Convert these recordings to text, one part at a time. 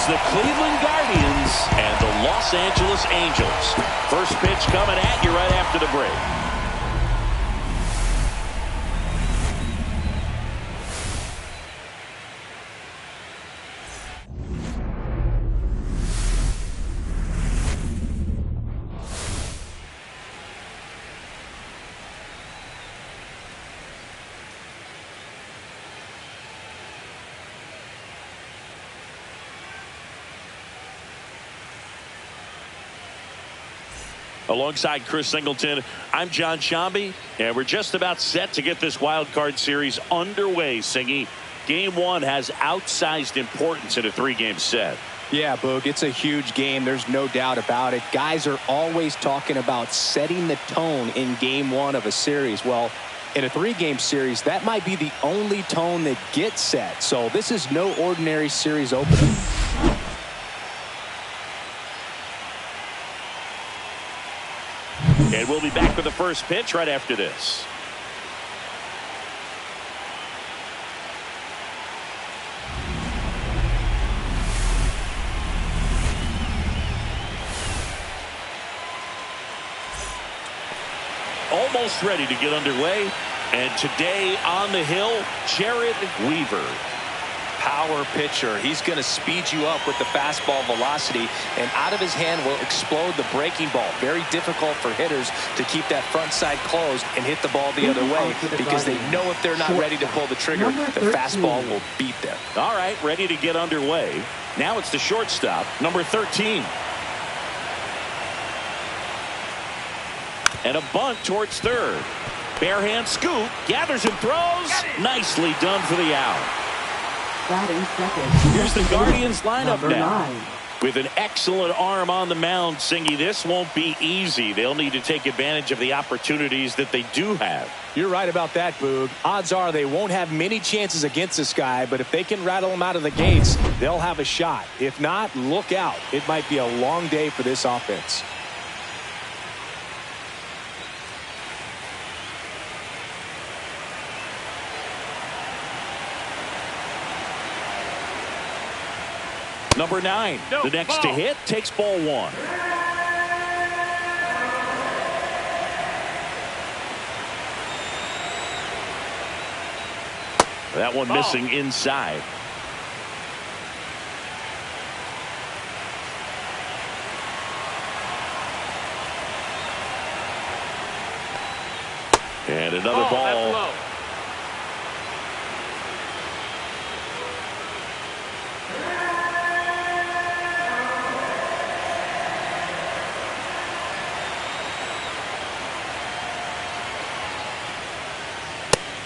It's the Cleveland Guardians and the Los Angeles Angels. First pitch coming at you right after the break. Alongside Chris Singleton, I'm John Shambi, and we're just about set to get this wild card series underway, Singy. Game one has outsized importance in a three-game set. Yeah, Boog, it's a huge game. There's no doubt about it. Guys are always talking about setting the tone in game one of a series. Well, in a three-game series, that might be the only tone that gets set. So this is no ordinary series opener. And we'll be back with the first pitch right after this. Almost ready to get underway. And today on the hill, Jared Weaver. Power pitcher. He's going to speed you up with the fastball velocity, and out of his hand will explode the breaking ball. Very difficult for hitters to keep that front side closed and hit the ball the other way, because they know if they're not ready to pull the trigger, the fastball will beat them. All right, ready to get underway. Now it's the shortstop, number 13. And a bunt towards third. Bare hand scoop, gathers and throws. Nicely done for the out. Here's the Guardians lineup now. With an excellent arm on the mound, Singy, this won't be easy. They'll need to take advantage of the opportunities that they do have. You're right about that, Boog. Odds are they won't have many chances against this guy, but if they can rattle him out of the gates, they'll have a shot. If not, look out. It might be a long day for this offense. Number 9, the next to hit, takes ball one. That one missing inside. And another ball.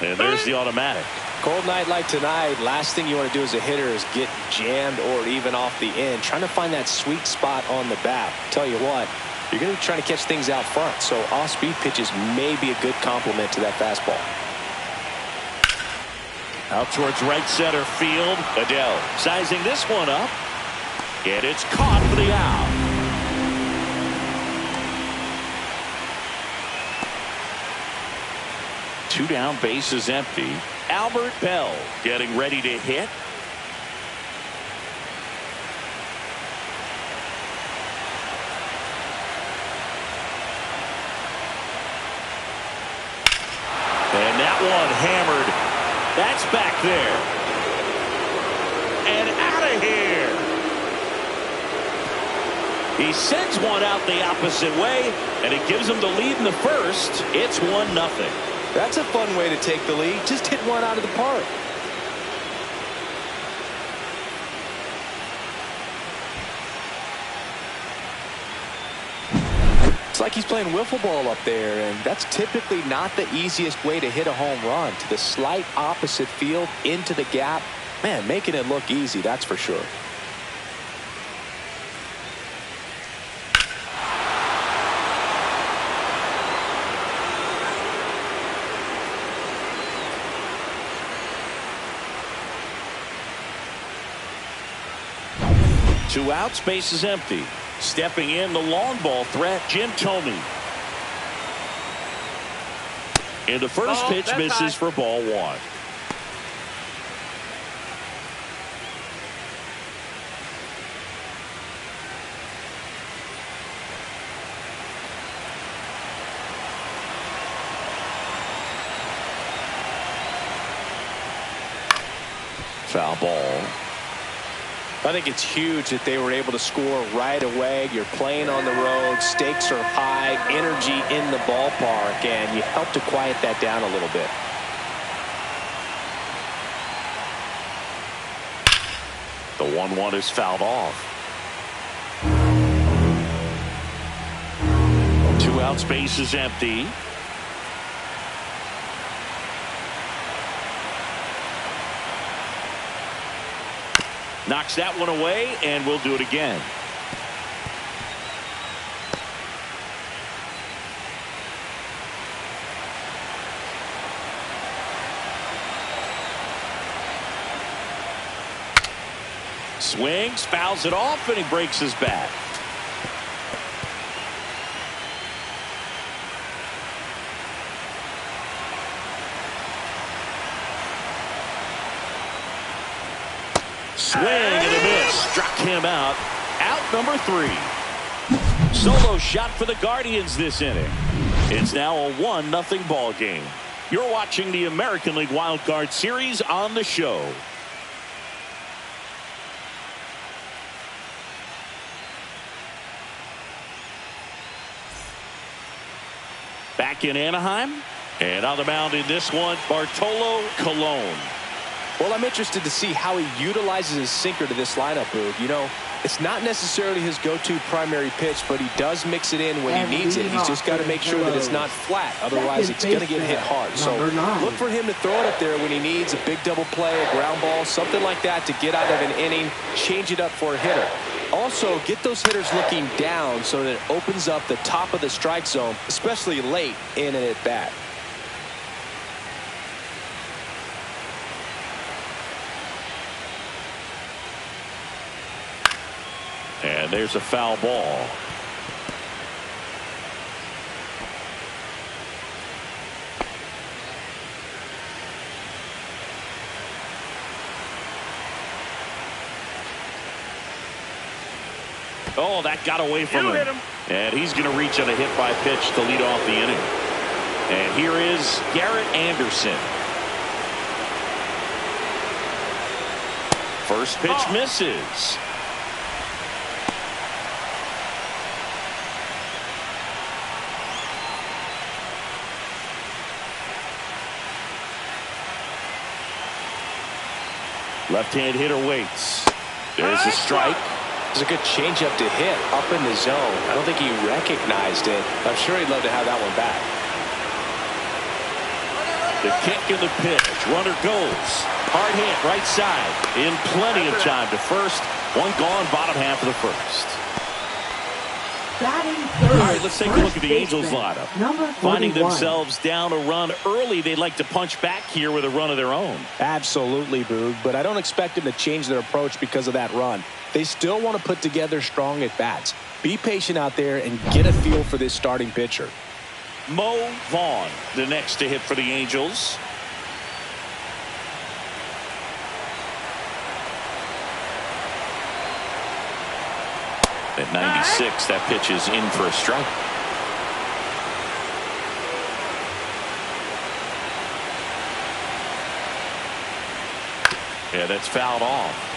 And there's the automatic. Cold night like tonight, last thing you want to do as a hitter is get jammed or even off the end. Trying to find that sweet spot on the bat. Tell you what, you're going to be trying to catch things out front, so off-speed pitches may be a good complement to that fastball. Out towards right center field. Adele sizing this one up. And it's caught for the out. Two down, bases empty. Albert Bell getting ready to hit. And that one hammered. That's back there. And out of here. He sends one out the opposite way, and it gives him the lead in the first. It's 1-0. That's a fun way to take the lead. Just hit one out of the park. It's like he's playing wiffle ball up there, and that's typically not the easiest way to hit a home run. To the slight opposite field, into the gap. Man, making it look easy, that's for sure. Two outs, base is empty. Stepping in, the long ball threat, Jim Thome. And the first pitch misses for ball one. foul ball. I think it's huge that they were able to score right away. You're playing on the road. Stakes are high. Energy in the ballpark. And you help to quiet that down a little bit. The 1-1 is fouled off. 2 outs, base is empty. Knocks that one away, and we'll do it again. Swings, fouls it off, and he breaks his bat. Swing and a miss. Struck him out. Out number 3. Solo shot for the Guardians this inning. It's now a 1-0 ball game. You're watching the American League Wildcard Series on the show. Back in Anaheim. And on the mound in this one, Bartolo Colon. Well, I'm interested to see how he utilizes his sinker to this lineup, Boog. You know, it's not necessarily his go-to primary pitch, but he does mix it in when he needs it. He's just got to make sure that it's not flat. Otherwise, it's going to get hit hard. So look for him to throw it up there when he needs a big double play, a ground ball, something like that to get out of an inning, change it up for a hitter. Also, get those hitters looking down so that it opens up the top of the strike zone, especially late in an at-bat. And there's a foul ball. Oh, that got away from him. And he's going to reach on a hit by pitch to lead off the inning. And here is Garrett Anderson. First pitch misses. Left-hand hitter waits. There's a strike. It's a good changeup to hit up in the zone. I don't think he recognized it. I'm sure he'd love to have that one back. The kick and the pitch. Runner goes. Hard hit right side. In plenty of time to first. One gone, bottom half of the first. All right, let's take a look at the Angels lineup. Finding themselves down a run early, they'd like to punch back here with a run of their own. Absolutely, Boog, but I don't expect them to change their approach because of that run. They still want to put together strong at-bats. Be patient out there and get a feel for this starting pitcher. Mo Vaughn, the next to hit for the Angels. At 96, that pitch is in for a strike. Yeah, that's fouled off.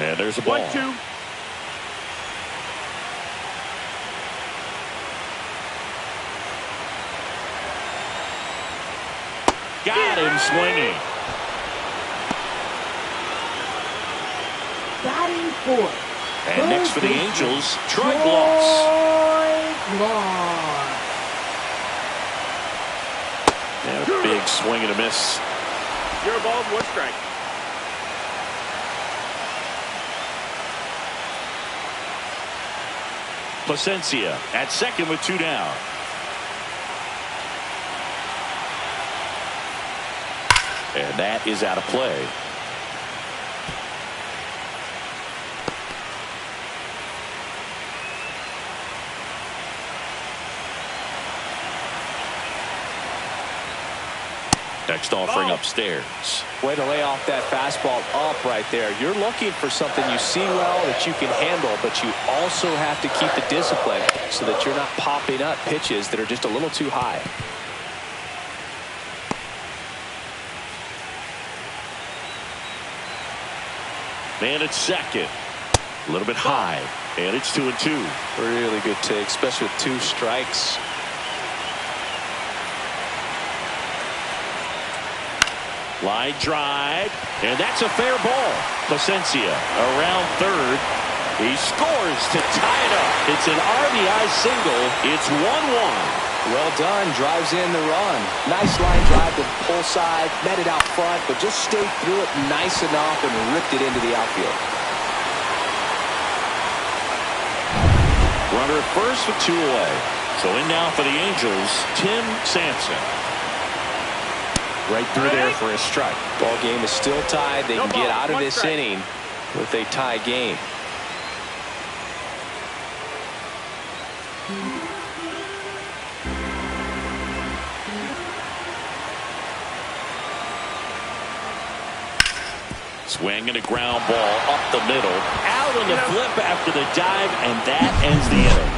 And there's a ball. 1-2. Got him swinging. Batting fourth. And next for the Angels, Troy Gloss. And a big swing and a miss. You're ball, 1 strike. Placencia at second with 2 down. And that is out of play. Next offering upstairs. Way to lay off that fastball up right there. You're looking for something you see well that you can handle, but you also have to keep the discipline so that you're not popping up pitches that are just a little too high. Man at second. A little bit high. And it's 2-2. Really good take, especially with 2 strikes. Line drive, and that's a fair ball. Placencia around third. He scores to tie it up. It's an RBI single. It's 1-1. Well done. Drives in the run. Nice line drive to pull side. Met it out front, but just stayed through it nice enough and ripped it into the outfield. Runner at first with 2 away. So in now for the Angels, Tim Sampson. Right through there for a strike. Ball game is still tied. They can get out of this inning with a tie game. Swing and a ground ball up the middle. Out on the flip after the dive, and that ends the inning.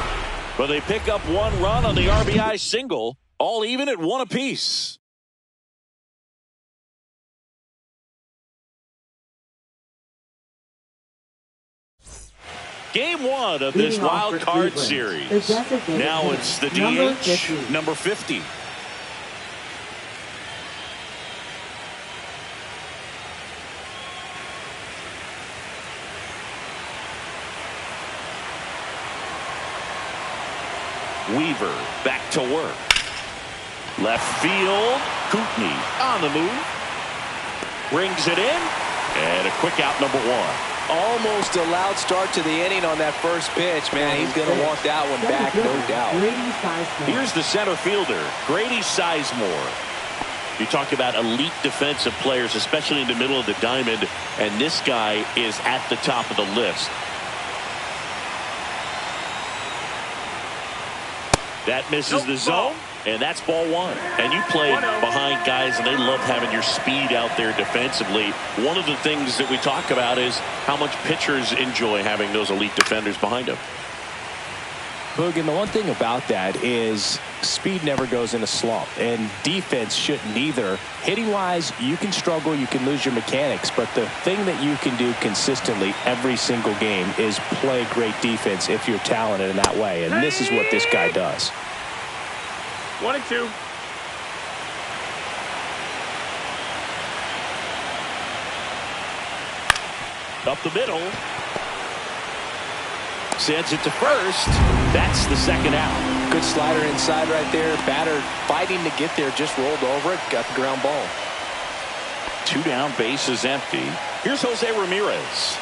But they pick up 1 run on the RBI single, all even at 1 apiece. Game 1 of this wild card series. Now it's the DH, number 50. Weaver back to work. Left field. Kootenai on the move. Brings it in. And a quick out, number 1. Almost a loud start to the inning on that first pitch. Man, he's going to want that one back, no doubt. Here's the center fielder, Grady Sizemore. You talk about elite defensive players, especially in the middle of the diamond, and this guy is at the top of the list. That misses the zone, and that's ball 1. And you play behind guys, and they love having your speed out there defensively. One of the things that we talk about is how much pitchers enjoy having those elite defenders behind them. Boog, and the one thing about that is speed never goes in a slump, and defense shouldn't either. Hitting-wise, you can struggle, you can lose your mechanics, but the thing that you can do consistently every single game is play great defense if you're talented in that way, and this is what this guy does. 1-2. Up the middle. Sends it to first. That's the second out. Good slider inside right there. Batter fighting to get there, just rolled over it, got the ground ball. 2 down, base is empty. Here's Jose Ramirez.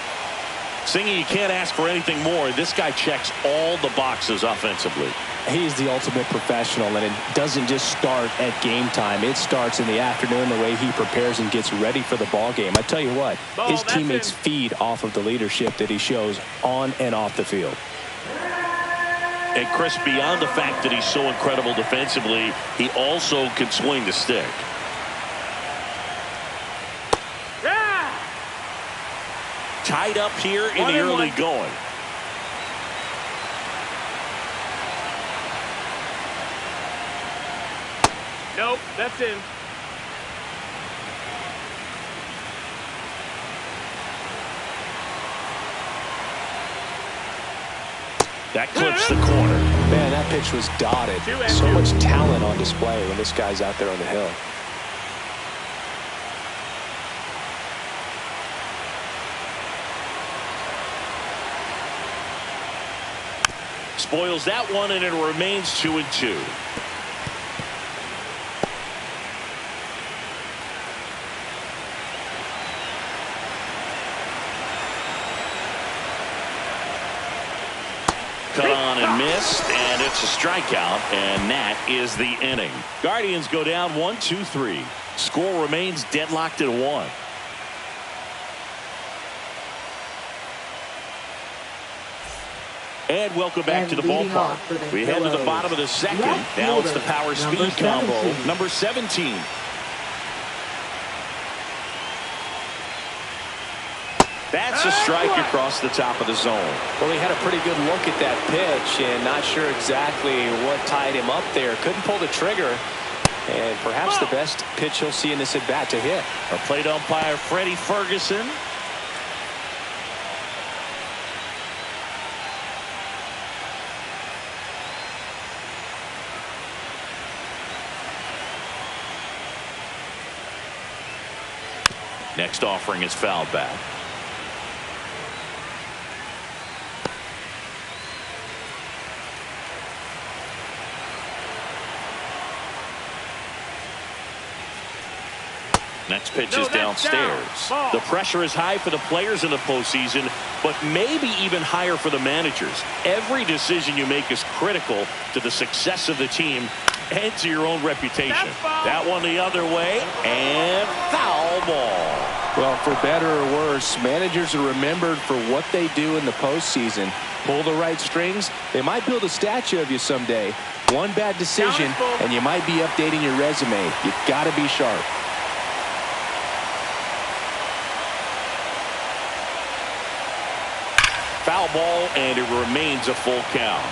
Singing, you can't ask for anything more. This guy checks all the boxes offensively. He's the ultimate professional, and it doesn't just start at game time. It starts in the afternoon, the way he prepares and gets ready for the ball game. I tell you what, his teammates feed off of the leadership that he shows on and off the field. And Chris, beyond the fact that he's so incredible defensively, he also can swing the stick. Tied up here in the early going. Nope, that's in. That clips the corner. Man, that pitch was dotted. So much talent on display when this guy's out there on the hill. Spoils that one, and it remains 2-2. Cut on and missed, and it's a strikeout, and that is the inning. Guardians go down 1-2-3. Score remains deadlocked at 1. And welcome back to the ballpark. We head to the bottom of the second. Now it's the power speed combo, number 17. That's a strike across the top of the zone. Well, he had a pretty good look at that pitch and not sure exactly what tied him up there. Couldn't pull the trigger. And perhaps the best pitch he'll see in this at bat to hit. A plate umpire, Freddie Ferguson. Next offering is foul back. Next pitch is downstairs. The pressure is high for the players in the postseason, but maybe even higher for the managers. Every decision you make is critical to the success of the team and to your own reputation. That one the other way, and foul ball. Well, for better or worse, managers are remembered for what they do in the postseason. Pull the right strings, they might build a statue of you someday. One bad decision, and you might be updating your resume. You've got to be sharp. Foul ball, and it remains a full count.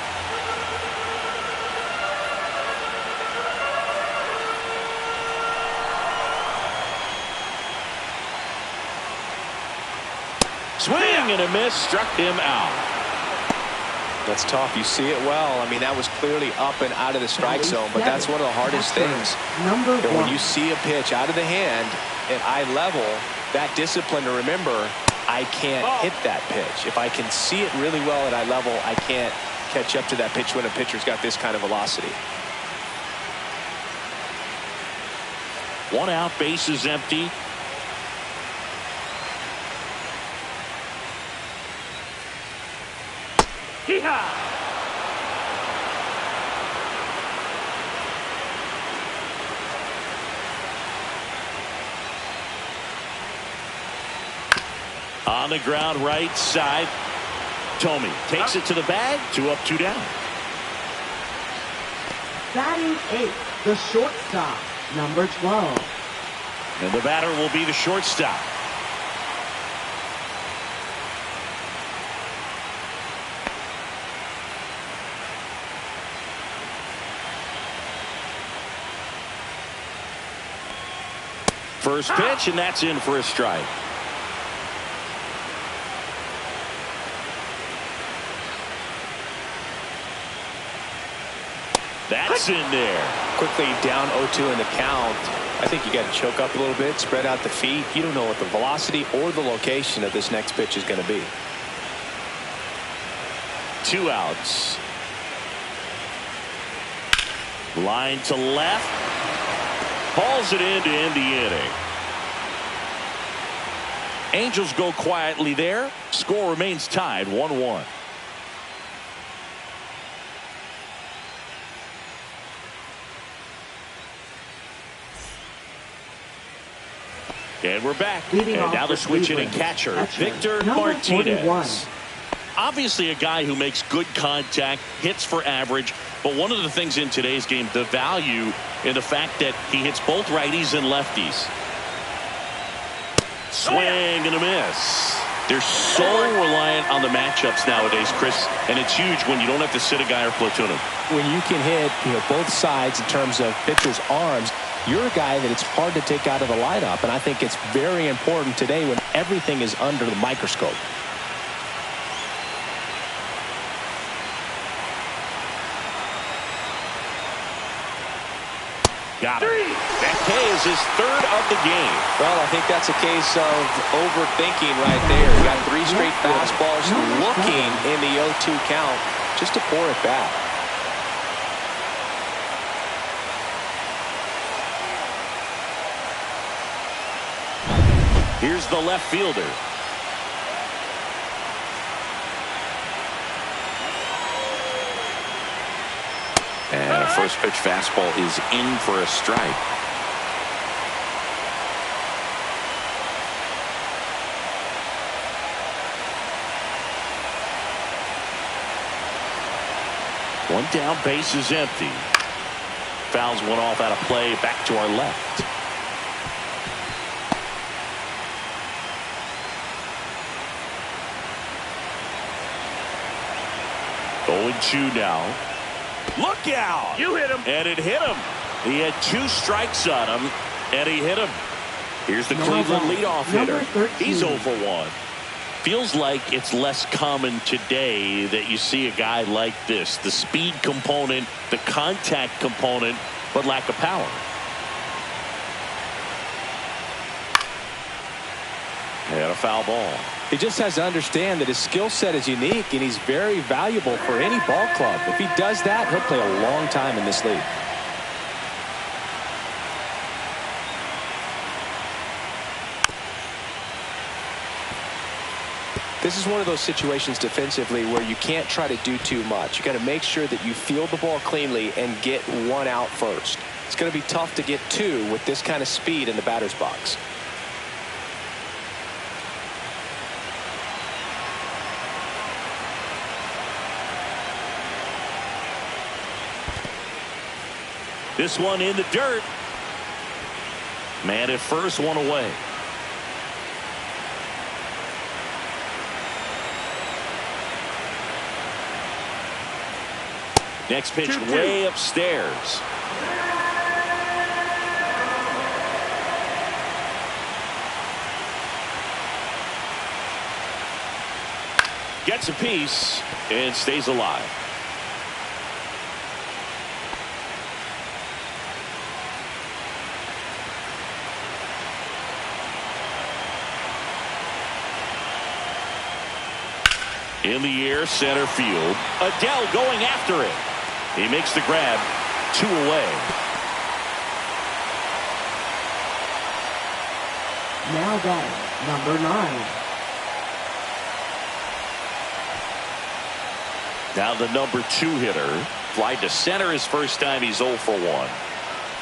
Swing and a miss, struck him out. That's tough. You see it well. I mean, that was clearly up and out of the strike zone, but that's one of the hardest things. When you see a pitch out of the hand at eye level, that discipline to remember, I can't hit that pitch. If I can see it really well at eye level, I can't catch up to that pitch when a pitcher's got this kind of velocity. One out, base is empty. On the ground, right side. Tomey takes it to the bag. 2 up, 2 down. Batting 8th, the shortstop, number 12. And the batter will be the shortstop. First pitch, and that's in for a strike. That's in there. Quickly down 0-2 in the count. I think you got to choke up a little bit, spread out the feet. You don't know what the velocity or the location of this next pitch is going to be. 2 outs. Line to left. Hauls it in to end the inning. Angels go quietly there. Score remains tied 1-1. And we're back. And now the switch hitting catcher, Victor Martinez. 41. Obviously a guy who makes good contact, hits for average, but one of the things in today's game, the value in the fact that he hits both righties and lefties. Swing and a miss. They're so reliant on the matchups nowadays, Chris, and it's huge when you don't have to sit a guy or platoon him. When you can hit, both sides in terms of pitchers' arms, you're a guy that it's hard to take out of the lineup, and I think it's very important today when everything is under the microscope. Got it. That K is his 3rd of the game. Well, I think that's a case of overthinking right there. You got 3 straight fastballs looking in the 0-2 count just to pour it back. Here's the left fielder. And a first pitch fastball is in for a strike. One down, base is empty. Fouls one off out of play, back to our left. 0-2 now. Look out! You hit him. And it hit him. He had 2 strikes on him, and he hit him. Here's the Cleveland leadoff hitter. He's 0 for 1. Feels like it's less common today that you see a guy like this. The speed component, the contact component, but lack of power. And a foul ball. He just has to understand that his skill set is unique, and he's very valuable for any ball club. If he does that, he'll play a long time in this league. This is one of those situations defensively where you can't try to do too much. You got to make sure that you field the ball cleanly and get 1 out first. It's going to be tough to get 2 with this kind of speed in the batter's box. This one in the dirt. Man at first, 1 away. Next pitch 2-2. way upstairs. Gets a piece and stays alive. In the air, center field. Adele going after it. He makes the grab. 2 away. Now batting, number 9. Now the number 2 hitter. Fly to center his first time. He's 0 for 1.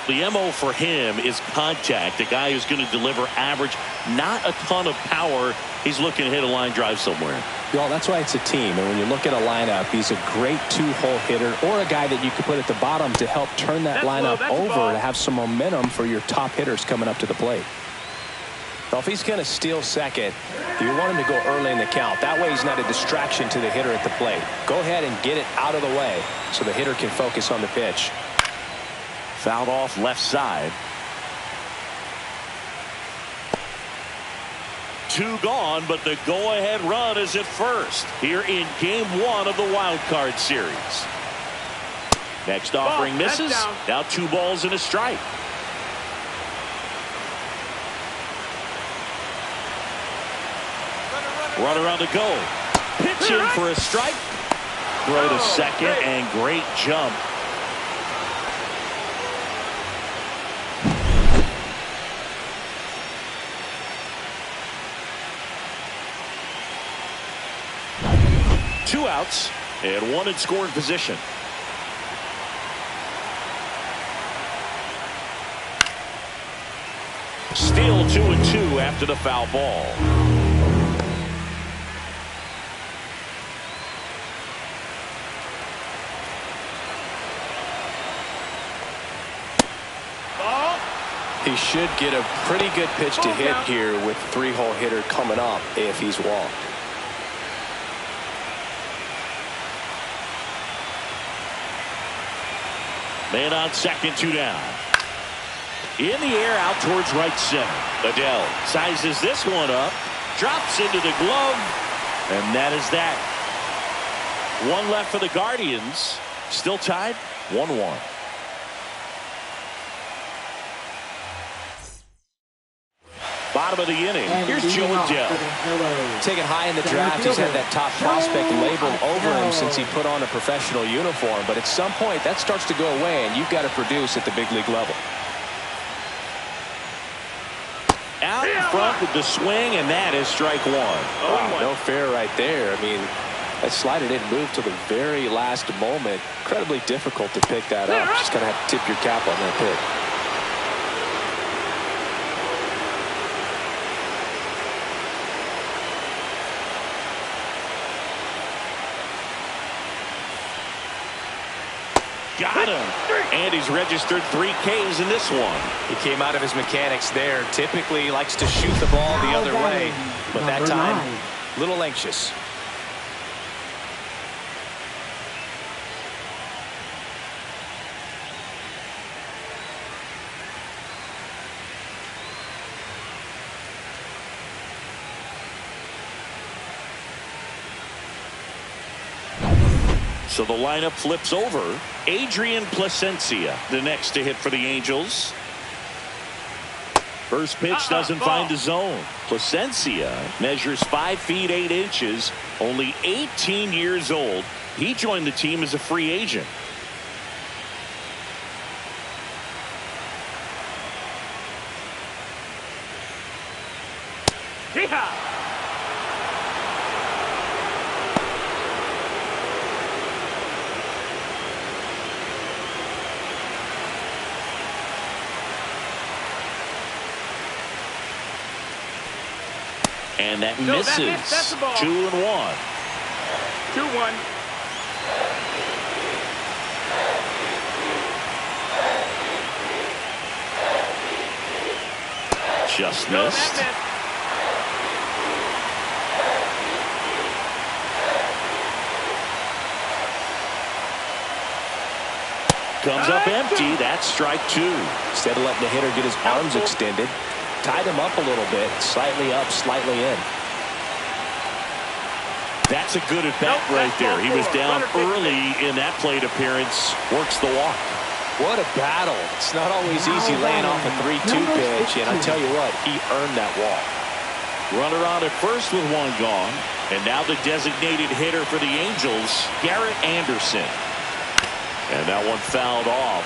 The MO for him is contact. A guy who's going to deliver average, not a ton of power. He's looking to hit a line drive somewhere. Y'all, that's why it's a team. And when you look at a lineup, he's a great 2-hole hitter or a guy that you could put at the bottom to help turn that lineup over to have some momentum for your top hitters coming up to the plate. Well, if he's going to steal second, you want him to go early in the count. That way he's not a distraction to the hitter at the plate. Go ahead and get it out of the way so the hitter can focus on the pitch. Fouled off left side. 2 gone, but the go-ahead run is at first here in Game 1 of the Wild Card series. Next offering misses. Now 2 balls and a strike. Runner on the go. Pitch in for a strike. Throw to second and great jump. Two outs and 1 in scoring position. Still 2-2 after the foul ball. He should get a pretty good pitch to hit here with 3-hole hitter coming up if he's walked. Man on second, 2 down. In the air out towards right center. Adele sizes this one up. Drops into the glove. And that is that. 1 left for the Guardians. Still tied 1-1. Bottom of the inning. Here's Joe Adele. Taken high in the draft, he's had that top prospect label over him since he put on a professional uniform. But at some point, that starts to go away, and you've got to produce at the big league level. Out in front with the swing, and that is strike 1. Wow, no fair right there. I mean, that slider didn't move till the very last moment. Incredibly difficult to pick that up. Just going to have to tip your cap on that pick. Got him. And he's registered 3 Ks in this one. He came out of his mechanics there. Typically he likes to shoot the ball the other way, but that time a little anxious. So the lineup flips over. Adrian Placencia, the next to hit for the Angels. First pitch doesn't find the zone. Placencia measures 5 feet 8 inches, only 18 years old. He joined the team as a free agent. Yeehaw! And that No, misses. that's the ball. 2-1. 2-1. Just No, missed. that Comes up empty. That's strike 2. Instead of letting the hitter get his arms extended, tied him up a little bit, slightly up, slightly in. That's a good at bat right there. He was down early in that plate appearance. Works the walk. What a battle. It's not always easy laying off a 3-2 pitch, and I tell you what, he earned that walk. Runner on at first with 1 gone. And now the designated hitter for the Angels, Garrett Anderson. And that one fouled off.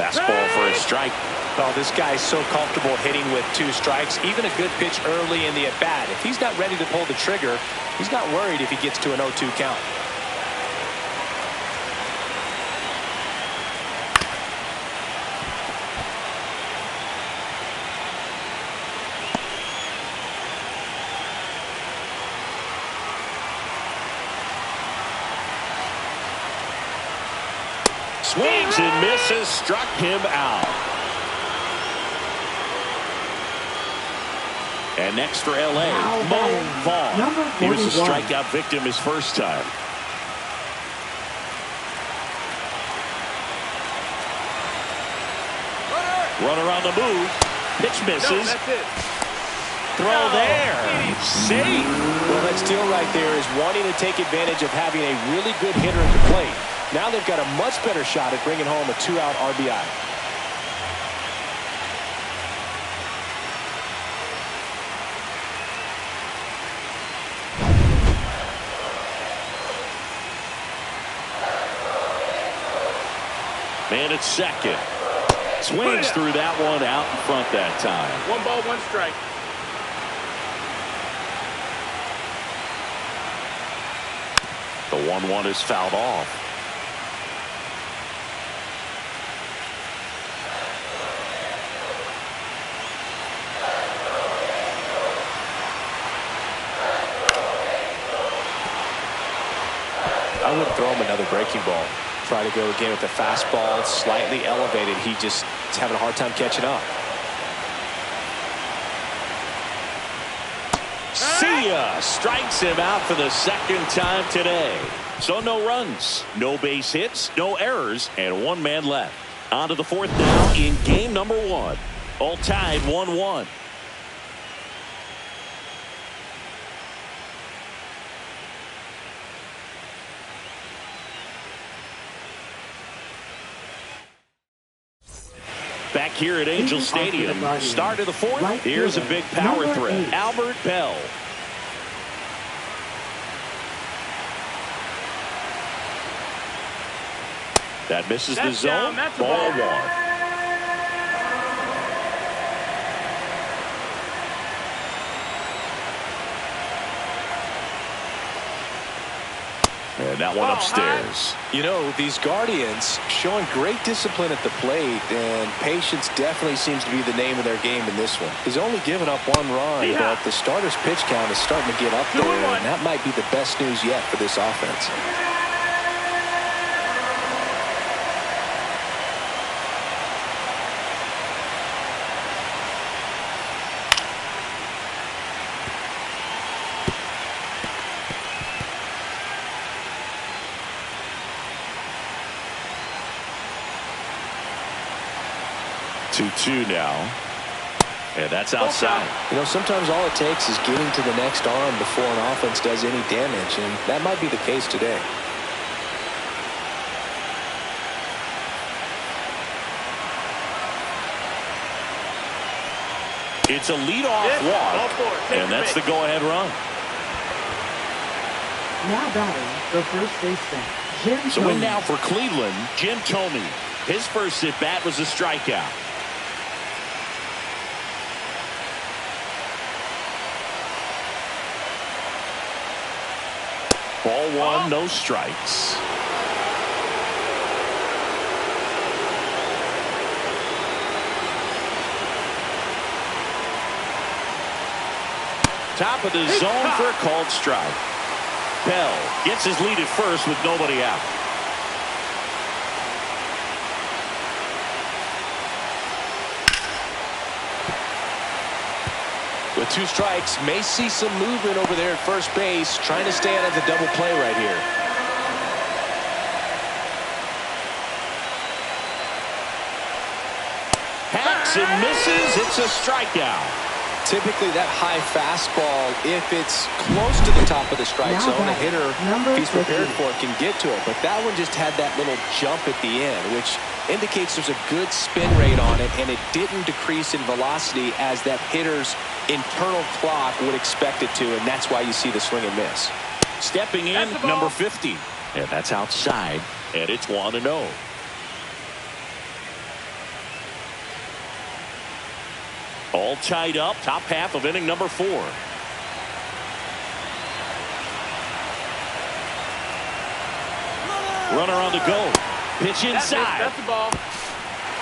Fastball for a strike. Oh, this guy is so comfortable hitting with 2 strikes. Even a good pitch early in the at-bat. If he's not ready to pull the trigger, he's not worried if he gets to an 0-2 count. Swings and misses. Struck him out. And next for L.A., Mo Vaughn. He was a strikeout victim his first time. Runner on the move. Pitch misses. No, that's it. Throw there. Safe. Well, that steal right there is wanting to take advantage of having a really good hitter at the plate. Now they've got a much better shot at bringing home a 2-out RBI. Man at second. Swings through that one out in front that time. 1 ball, 1 strike. The 1-1 is fouled off. I wouldn't throw him another breaking ball. Try to go again with the fastball, slightly elevated. He just is having a hard time catching up. See ya! Strikes him out for the second time today. So no runs, no base hits, no errors, and 1 man left. On to the 4th now in game number 1. All tied 1-1. Back here at Angel Stadium, start of the 4th. Here's a big power threat. Albert Bell. That misses the zone. Ball 1. And that one upstairs. You know, these Guardians showing great discipline at the plate, and patience definitely seems to be the name of their game in this one. He's only given up 1 run, but the starter's pitch count is starting to get up there, and that might be the best news yet for this offense. 2-2 now. And that's outside. You know, sometimes all it takes is getting to the next arm before an offense does any damage, and that might be the case today. It's a leadoff walk, and that's the go-ahead run. Now batting the first baseman, Jim So in Thome. now for Cleveland, Jim Thome. His first at-bat was a strikeout. Ball one, no strikes. Top of the zone for a called strike. Bell gets his lead at first with nobody out. With 2 strikes, may see some movement over there at first base, trying to stay out of the double play right here. Hacks and misses. It's a strikeout. Typically that high fastball, if it's close to the top of the strike Now zone, a batting, hitter, number if he's prepared 50. for it, can get to it. But that one just had that little jump at the end, which indicates there's a good spin rate on it, and it didn't decrease in velocity as that hitter's internal clock would expect it to, and that's why you see the swing and miss. Stepping in, number 50. And that's outside, and it's 1-0. All tied up, top half of inning number 4. Runner on the go. Pitch inside. That's the ball.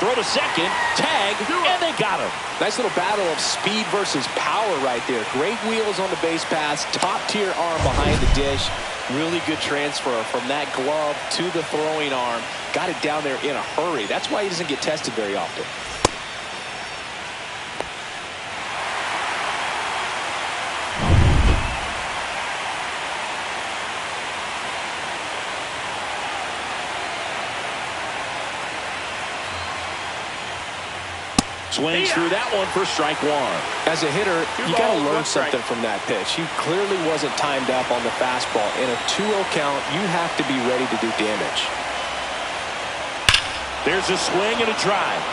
Throw to second. Tag. And they got him. Nice little battle of speed versus power right there. Great wheels on the base pass. Top tier arm behind the dish. Really good transfer from that glove to the throwing arm. Got it down there in a hurry. That's why he doesn't get tested very often. Swings through that one for strike 1. As a hitter, you got to balls, learn one strike. something from that pitch. He clearly wasn't timed up on the fastball. In a 2-0 count, you have to be ready to do damage. There's a swing and a drive.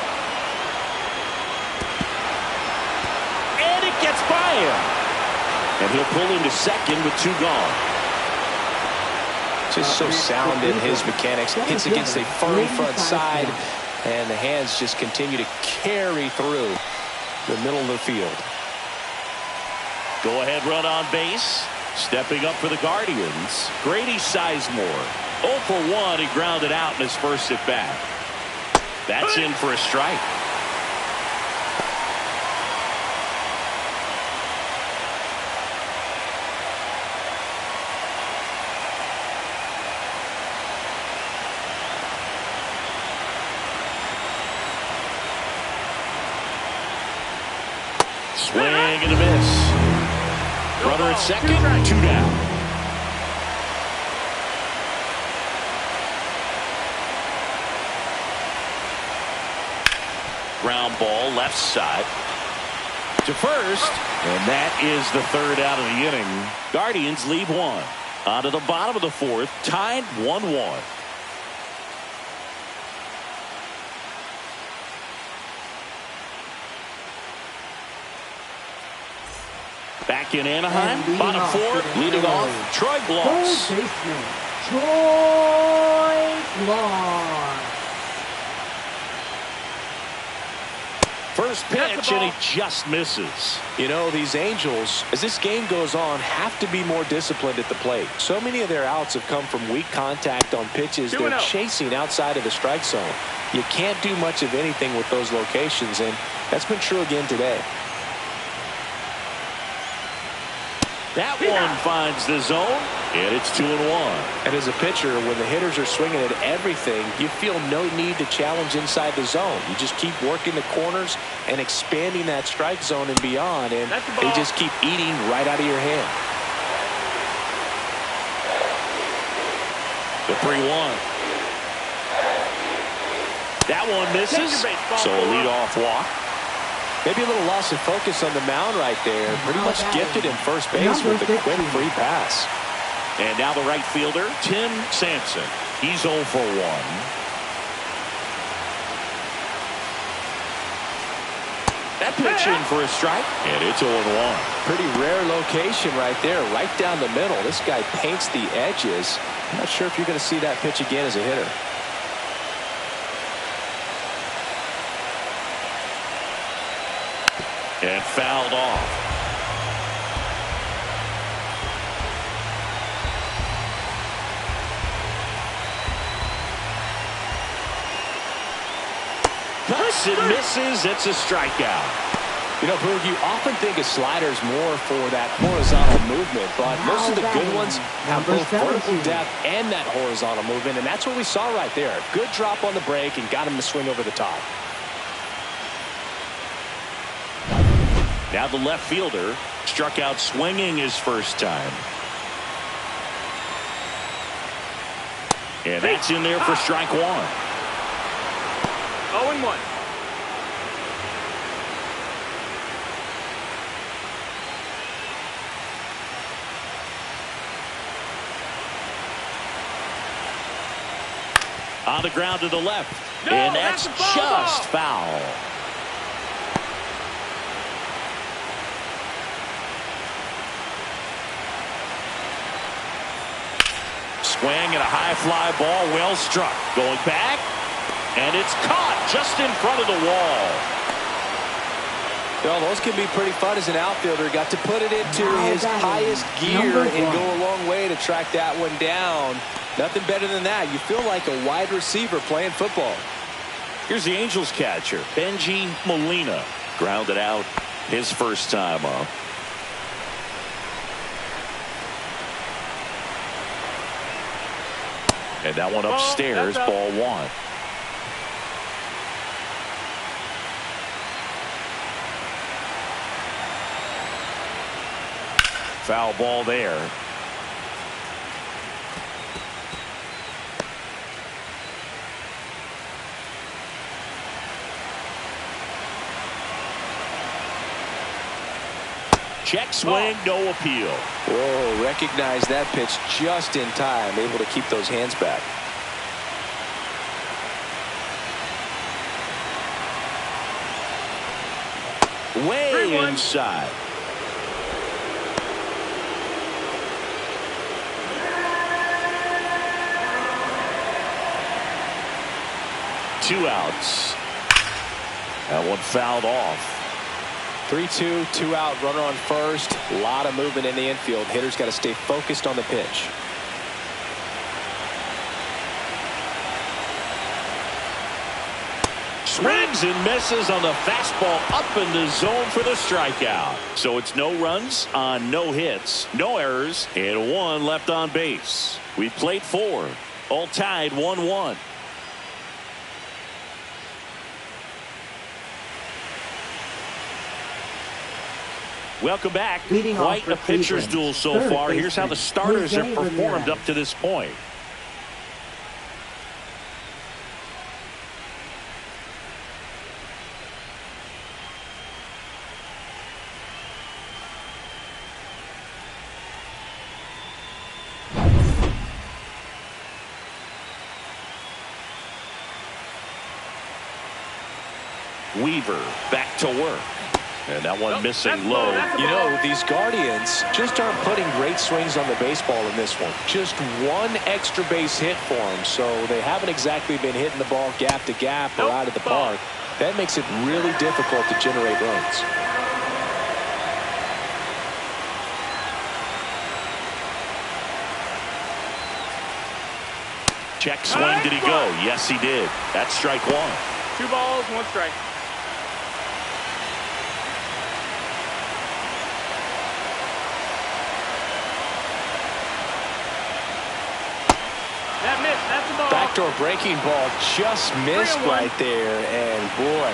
And it gets by him. And he'll pull into second with 2 gone. Just so sound in his mechanics. Hits against a firm front side. And the hands just continue to carry through the middle of the field. Go ahead run on base. Stepping up for the Guardians, Grady Sizemore. 0 for 1. He grounded out in his first at bat. That's in for a strike. Swing and a miss. Runner at second, 2 down. Ground ball left side to first, and that is the 3rd out of the inning. Guardians leave 1. On to the bottom of the 4th, tied 1-1. Back in Anaheim, And bottom 4th, leading off, Troy Glaus. Third baseman, Troy Glaus. First pitch, and he just misses. You know, these Angels, as this game goes on, have to be more disciplined at the plate. So many of their outs have come from weak contact on pitches they're 2-0. chasing outside of the strike zone. You can't do much of anything with those locations, and that's been true again today. That one finds the zone, and it's 2-1. And as a pitcher, when the hitters are swinging at everything, you feel no need to challenge inside the zone. You just keep working the corners and expanding that strike zone and beyond, and they just keep eating right out of your hand. The 3-1. That one misses. So a leadoff walk. Maybe a little loss of focus on the mound right there. Pretty much gifted in first base with a quick free pass. And now the right fielder, Tim Sampson. He's 0 for 1. That pitch in for a strike, and it's 0-1. Pretty rare location right there, right down the middle. This guy paints the edges. I'm not sure if you're going to see that pitch again as a hitter. And fouled off. Cuts and misses. It's a strikeout. You know, Boog, you often think of sliders more for that horizontal movement, but most of the good ones have both vertical depth and that horizontal movement, and that's what we saw right there. Good drop on the break and got him to swing over the top. Now the left fielder struck out swinging his first time. And that's in there for strike 1. 0-1. On the ground to the left. And that's just foul. Swing and a high fly ball, well struck. Going back, and it's caught just in front of the wall. Well, those can be pretty fun as an outfielder. Got to put it into his highest gear and go a long way to track that one down. Nothing better than that. You feel like a wide receiver playing football. Here's the Angels catcher, Benji Molina. Grounded out his first time up. And that one upstairs, ball 1. Foul ball there. Check swing, no appeal. Whoa, recognize that pitch just in time, able to keep those hands back. Way inside. Two outs. That one fouled off. 3-2, 2 out, runner on first. A lot of movement in the infield. Hitter's got to stay focused on the pitch. Swings and misses on the fastball up in the zone for the strikeout. So it's no runs on no hits, no errors, and 1 left on base. We've played 4, all tied 1-1. Welcome back. Quite a pitcher's duel so far. Here's how the starters have performed up to this point. Weaver back to work. And that one missing low. You know, these Guardians just aren't putting great swings on the baseball in this one. Just 1 extra base hit for them. So they haven't exactly been hitting the ball gap to gap or out of the park. That makes it really difficult to generate runs. Check swing. Did he go? Yes, he did. That's strike 1. 2 balls, 1 strike. That missed. That's the ball. Backdoor breaking ball just missed right there. And boy,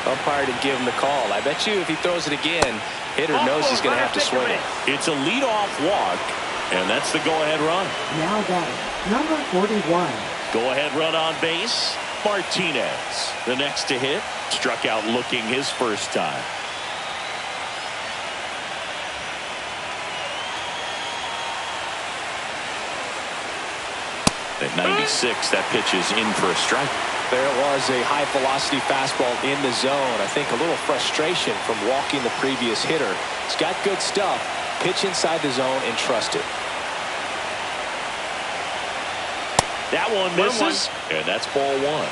umpire didn't give him the call. I bet you if he throws it again, hitter knows he's going to have to swing it. It's a leadoff walk, and that's the go-ahead run. Now batting, number 41. Go-ahead run on base. And that's 2 outs. 2 balls, 1 strike. 3-1. Go-ahead run on base. Martinez, the next to hit, struck out looking his first time. At 96, that pitch is in for a strike. There was a high-velocity fastball in the zone. I think a little frustration from walking the previous hitter. He's got good stuff. Pitch inside the zone and trust it. That one misses, and that's ball one.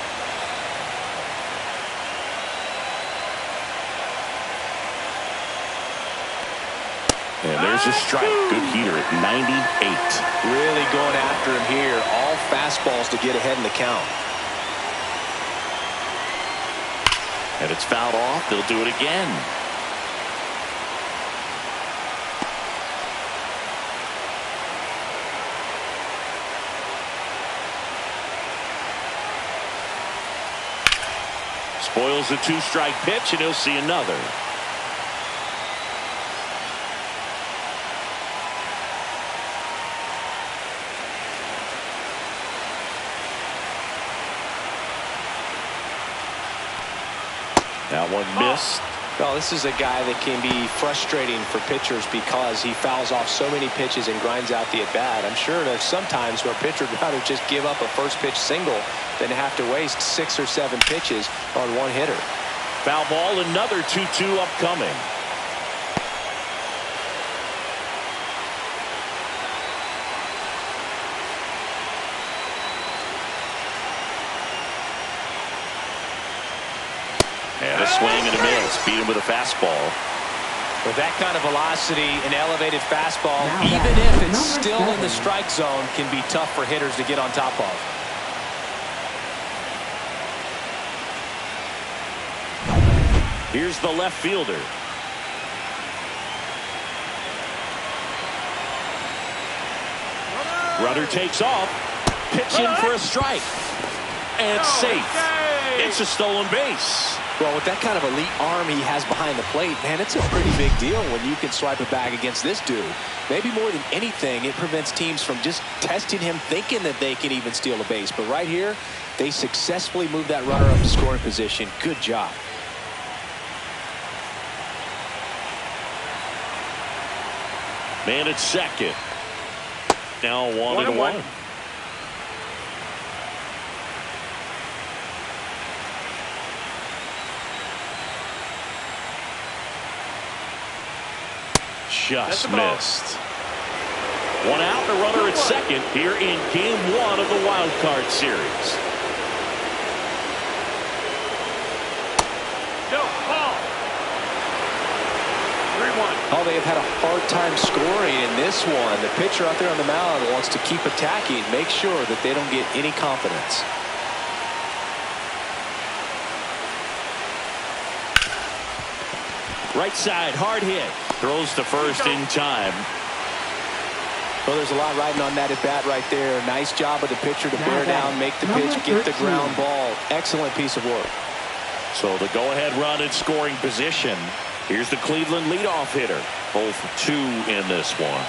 And there's a strike. Good heater at 98. Really going after him here. All fastballs to get ahead in the count. And it's fouled off. They'll do it again. Spoils the two-strike pitch, and he'll see another. That one missed. Well, this is a guy that can be frustrating for pitchers because he fouls off so many pitches and grinds out the at-bat. I'm sure there's some times where a pitcher would rather just give up a first-pitch single than have to waste 6 or 7 pitches on one hitter. Foul ball, another 2-2 upcoming. And a swing and a miss. Beat him with a fastball. With that kind of velocity, an elevated fastball, even if it's still in the strike zone, can be tough for hitters to get on top of. Here's the left fielder. Runner takes off. Pitching for a strike. And safe. It's a stolen base. Well, with that kind of elite arm he has behind the plate, man, it's a pretty big deal when you can swipe it back against this dude. Maybe more than anything, it prevents teams from just testing him, thinking that they can even steal a base. But right here, they successfully moved that runner up to scoring position. Good job. Man at second. Now 1-1. Just missed. One out, the runner at second here in game 1 of the wild card series. No, ball. 3-1. Oh, they have had a hard time scoring in this one. The pitcher out there on the mound wants to keep attacking, make sure that they don't get any confidence. Right side, hard hit. Throws to first in time. Well, there's a lot riding on that at bat right there. Nice job of the pitcher to bear down, make the pitch, get the ground ball. Excellent piece of work. So the go-ahead run in scoring position. Here's the Cleveland leadoff hitter. 0 for 2 in this one.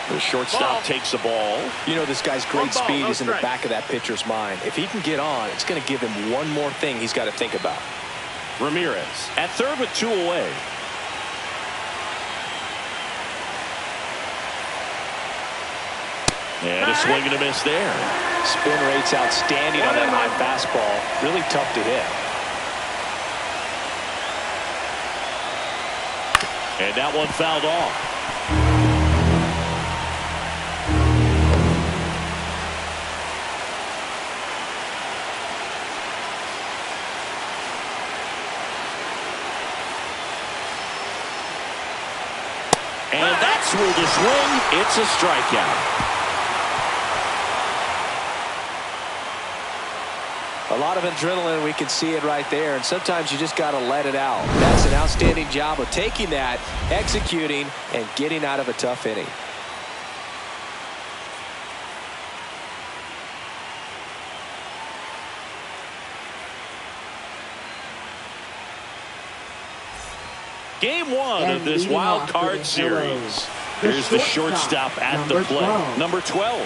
The shortstop takes the ball. You know, this guy's great speed is in the back of that pitcher's mind. If he can get on, it's going to give him one more thing he's got to think about. Ramirez at third with 2 away. And a swing and a miss there. Spin rate's outstanding on that high fastball. Really tough to hit. And that one fouled off. And that's where the swing. It's a strikeout. A lot of adrenaline, we can see it right there, and sometimes you just got to let it out. That's an outstanding job of taking that, executing, and getting out of a tough inning. Game 1 of this wild card series. Here's the shortstop at the plate. 12. Number 12.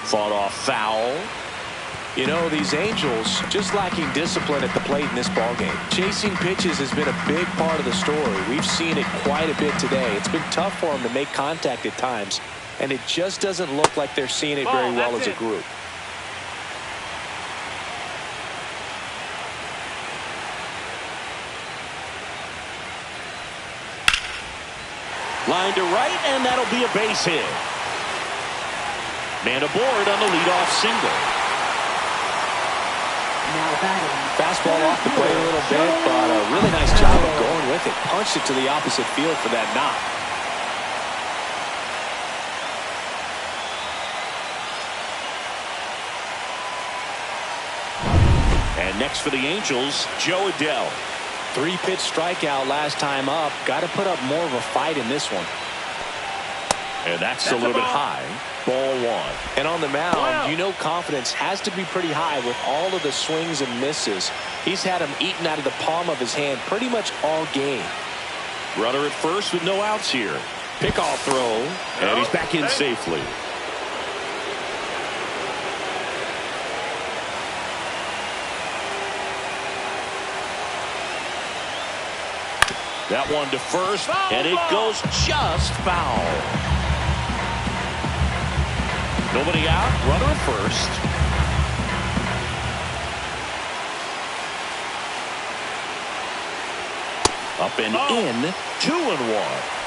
Fought off foul. You know, these Angels just lacking discipline at the plate in this ballgame. Chasing pitches has been a big part of the story. We've seen it quite a bit today. It's been tough for them to make contact at times, and it just doesn't look like they're seeing it very well as a group. Line to right, and that'll be a base hit. Man aboard on the leadoff single. Now batting. Fastball off the plate a little bit, but a really nice job of going with it. Punched it to the opposite field for that knock. And next for the Angels, Joe Adell. 3-pitch strikeout last time up. Got to put up more of a fight in this one. And that's a little bit high. Ball 1. And on the mound, you know confidence has to be pretty high with all of the swings and misses. He's had them eaten out of the palm of his hand pretty much all game. Runner at first with no outs here. Pickoff throw, and he's back in safely. That one to first, and it goes just foul. Nobody out, runner at first. Up and in, 2-1.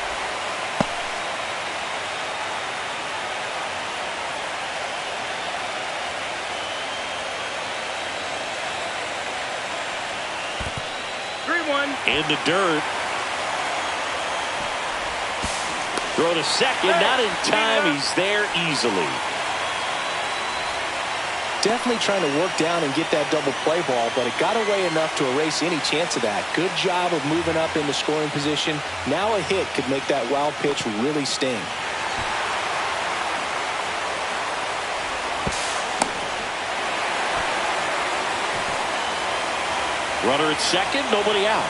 In the dirt. Throw to second, not in time. He's there easily. Definitely trying to work down and get that double play ball, but it got away enough to erase any chance of that. Good job of moving up in the scoring position. Now a hit could make that wild pitch really sting. Runner at second, nobody out.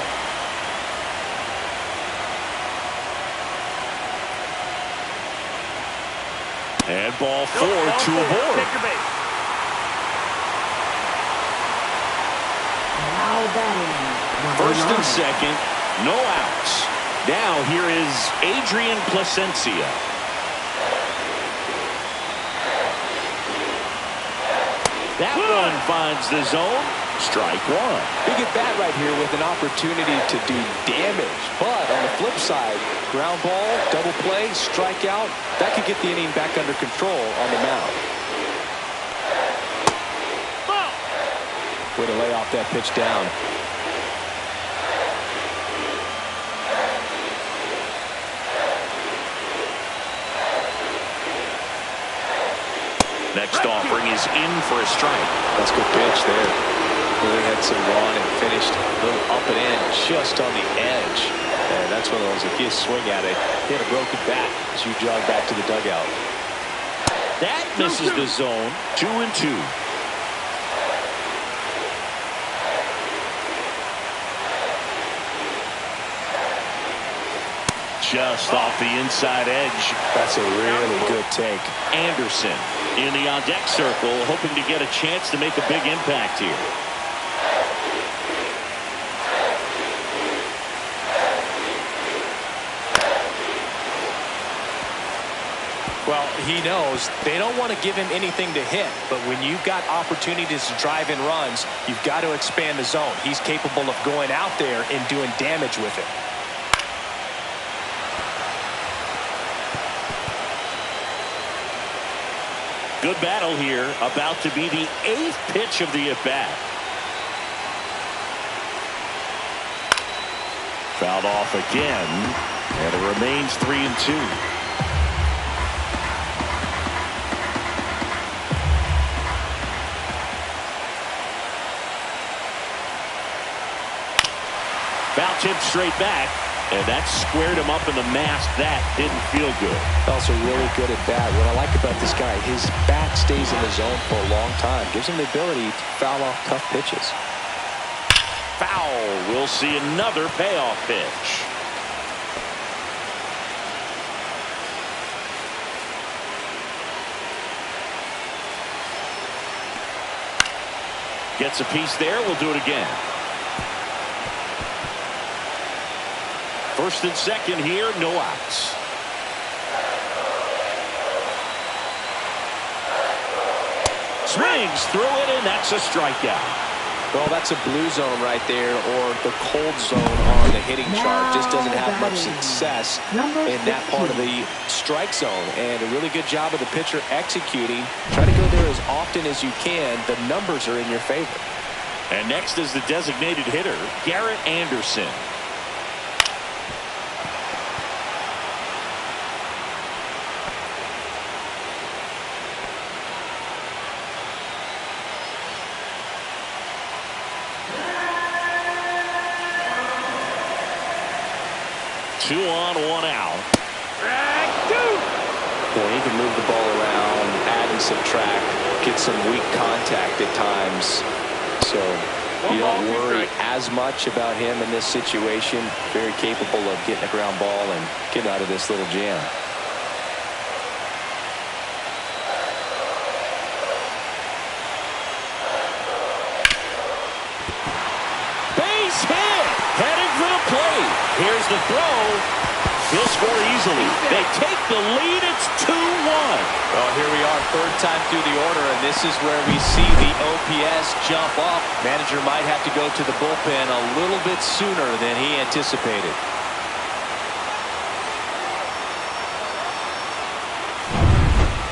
And ball 4, 2 aboard. Take your base. Now batting. First and second, no outs. Now here is Adrian Placencia. That one finds the zone. Strike 1. Big at bat right here with an opportunity to do damage. But on the flip side, ground ball, double play, strikeout, that could get the inning back under control on the mound. Way to lay off that pitch down. Next offering is in for a strike. That's a good pitch there. Really had some run and finished a little up and in just on the edge. And that's one of those, if you swing at it, hit a broken bat as you jog back to the dugout. That misses the zone. 2-2. Just off the inside edge. That's a really good take. Anderson in the on-deck circle, hoping to get a chance to make a big impact here. Well, he knows they don't want to give him anything to hit, but when you've got opportunities to drive in runs, you've got to expand the zone. He's capable of going out there and doing damage with it. Good battle here, about to be the 8th pitch of the at-bat. Fouled off again, and it remains 3-2. Foul tip straight back, and that squared him up in the mask. That didn't feel good. Also really good at bat. What I like about this guy, his bat stays in the zone for a long time. Gives him the ability to foul off tough pitches. Foul. We'll see another payoff pitch. Gets a piece there. We'll do it again. First and second here, no outs. Swings through it, and that's a strikeout. Well, that's a blue zone right there, or the cold zone on the hitting chart. Just doesn't have much success in that part of the strike zone. And a really good job of the pitcher executing. Try to go there as often as you can. The numbers are in your favor. And next is the designated hitter, Garrett Anderson. Two on, one out. Boy, he can move the ball around, add and subtract, get some weak contact at times. So you don't worry as much about him in this situation. Very capable of getting a ground ball and getting out of this little jam. Base hit! Heading for the plate. Here's the throw. He'll score easily. They take the lead. It's 2-1. Well, here we are, third time through the order, and this is where we see the OPS jump up. Manager might have to go to the bullpen a little bit sooner than he anticipated.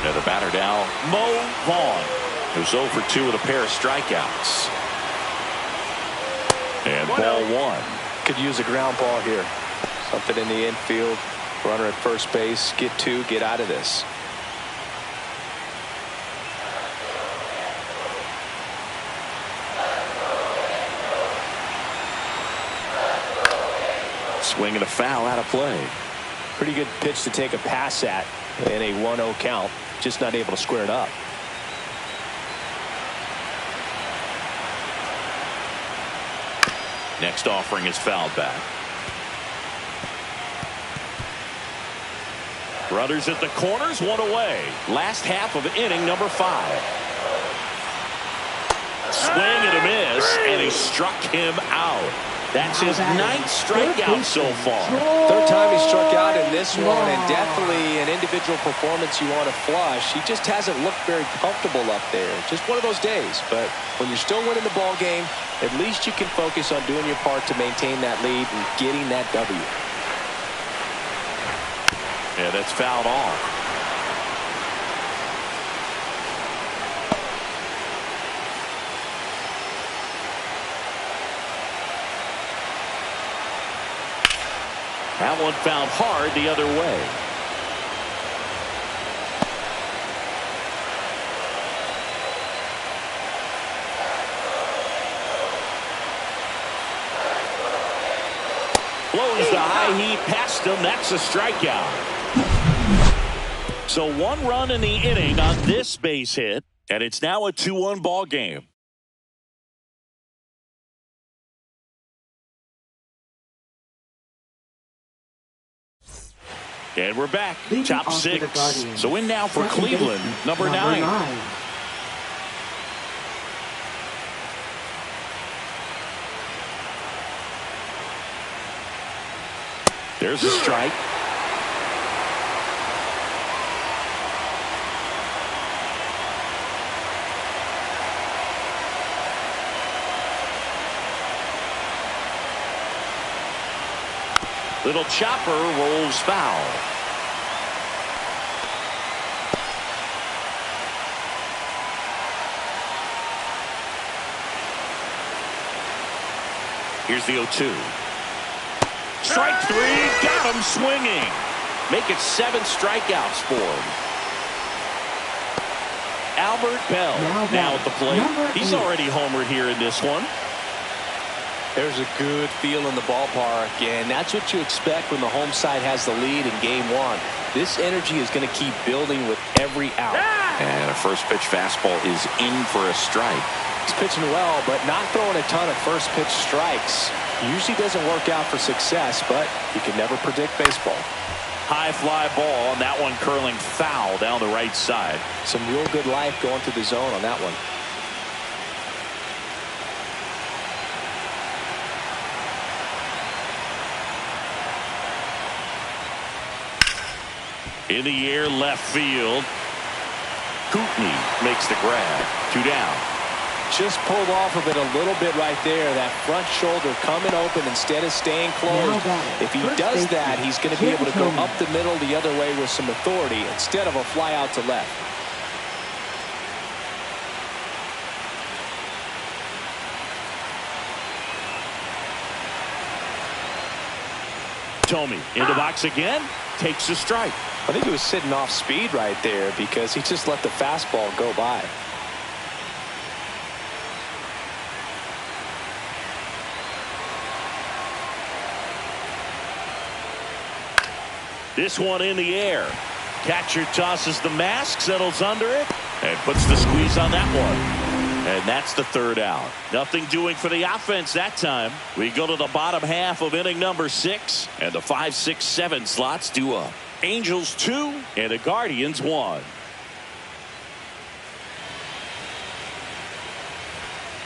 Now the batter now, Mo Vaughn, who's 0 for 2 with a pair of strikeouts. And ball one. Could use a ground ball here. Something in the infield. Runner at first base. Get two. Get out of this. Swing and a foul out of play. Pretty good pitch to take a pass at in a 1-0 count. Just not able to square it up. Next offering is fouled back. Runners at the corners, one away. Last half of inning number 5. Swing and a miss, and he struck him out. That's his 9th strikeout so far. Third time he struck out in this one, and definitely an individual performance you want to flush. He just hasn't looked very comfortable up there. Just one of those days. But when you're still winning the ball game, at least you can focus on doing your part to maintain that lead and getting that W. Yeah, that's fouled off. That one found hard the other way. Blows the high heat past him. That's a strikeout. So 1 run in the inning on this base hit, and it's now a 2-1 ball game. And we're back. Top 6. So in now for Cleveland, number 9. There's a strike. Little chopper rolls foul. Here's the 0-2. Strike 3, got him swinging. Make it 7 strikeouts for him. Albert Bell now at the plate. He's already homered here in this one. There's a good feel in the ballpark, and that's what you expect when the home side has the lead in game 1. This energy is going to keep building with every out. And a first pitch fastball is in for a strike. He's pitching well, but not throwing a ton of first pitch strikes. Usually doesn't work out for success, but you can never predict baseball. High fly ball, and that one curling foul down the right side. Some real good life going through the zone on that one. In the air, left field. Kootenai makes the grab. 2 down. Just pulled off of it a little bit right there. That front shoulder coming open instead of staying closed. If he does that, he's going to be able to go up the middle the other way with some authority instead of a fly out to left. Tomey in the box again. Takes a strike. I think he was sitting off speed right there because he just let the fastball go by. This one in the air. Catcher tosses the mask, settles under it, and puts the squeeze on that one. And that's the 3rd out. Nothing doing for the offense that time. We go to the bottom half of inning number 6, and the 5, 6, 7 slots due up. Angels 2 and the Guardians 1.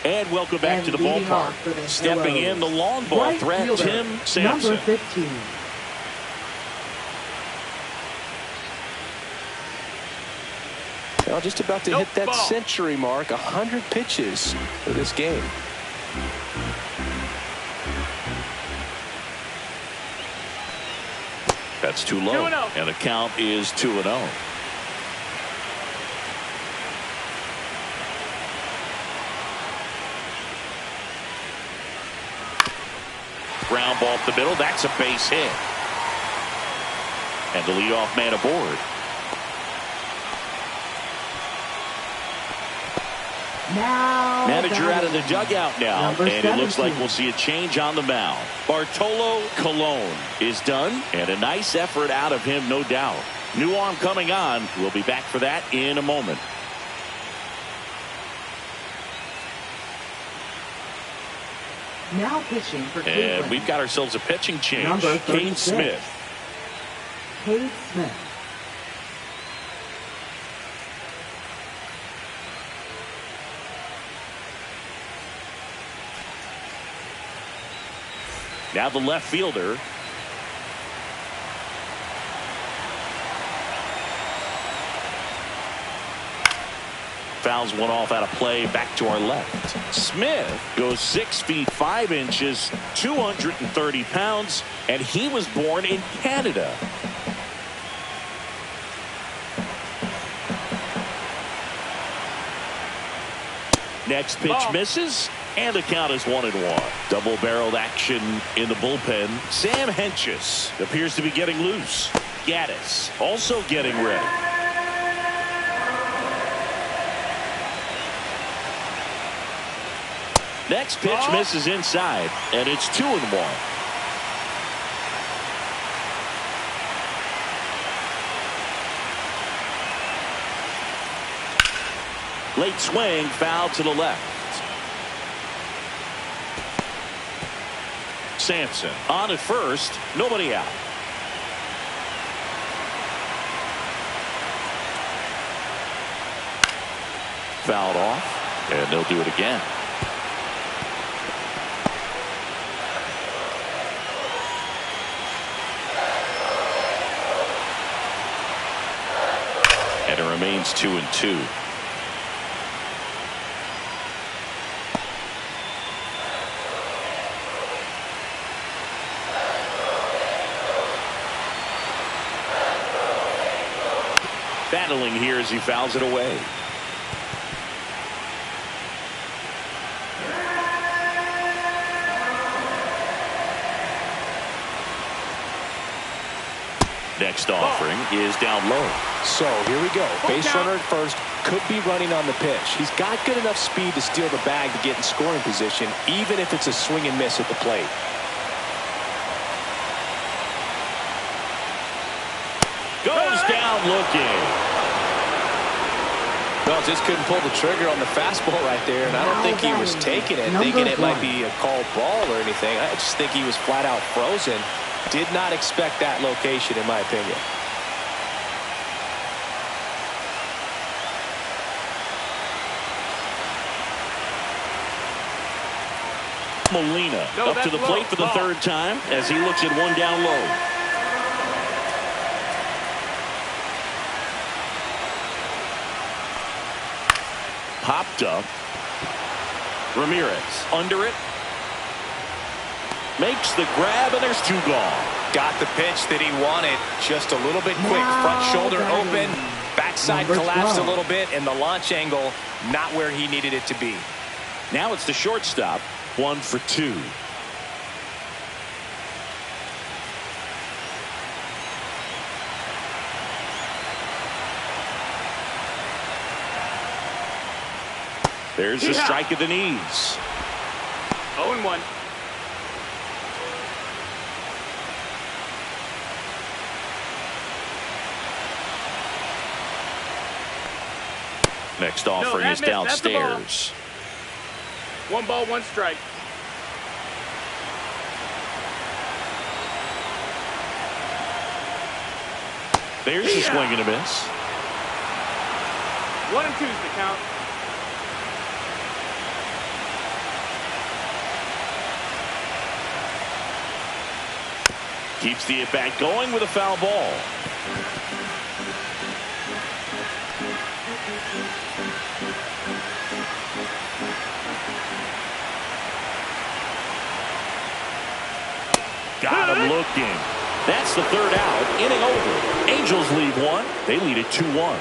And welcome back to the ballpark. Stepping in the long ball threat, Tim Sampson. Number 15. Well, just about to hit that century mark. 100 pitches for this game. That's too low. 2-0. And the count is 2-0. Ground ball up the middle. That's a base hit. And the leadoff man aboard. Now Manager out of the dugout now, Number and it looks 17. like we'll see a change on the mound. Bartolo Colon is done, and a nice effort out of him, no doubt. New arm coming on. We'll be back for that in a moment. Now pitching for And Cleveland. we've got ourselves a pitching change. Number Kane 36. Smith. Cade Smith. Now the left fielder. Fouls one off out of play, back to our left. Smith goes 6 feet 5 inches, 230 pounds, and he was born in Canada. Next pitch misses, and the count is 1-1. Double-barreled action in the bullpen. Sam Hentges appears to be getting loose. Gaddis also getting ready. Next pitch misses inside, and it's 2-1. Late swing, foul to the left. Sampson on at first, nobody out. Fouled off, and they'll do it again. And it remains 2-2. Battling here as he fouls it away. Next offering is down low. So here we go. Base runner at first, could be running on the pitch. He's got good enough speed to steal the bag to get in scoring position, even if it's a swing and miss at the plate. Goes down looking. Well, just couldn't pull the trigger on the fastball right there, and I don't think he was taking it, thinking it might be a called ball or anything. I just think he was flat out frozen. Did not expect that location, in my opinion. Molina up to the plate for the third time as he looks at one down low. Popped up. Ramirez under it. Makes the grab, and there's two gone. Got the pitch that he wanted. Just a little bit quick. Front shoulder open. Backside collapsed a little bit, and the launch angle not where he needed it to be. Now it's the shortstop. 1 for 2. There's a strike at the knees. 0-1. Next offering is downstairs. 1 ball, 1 strike. There's a swing and a miss. 1-2 is the count. Keeps the at-bat going with a foul ball. Got him looking. That's the third out. Inning over. Angels lead 1. They lead it 2-1.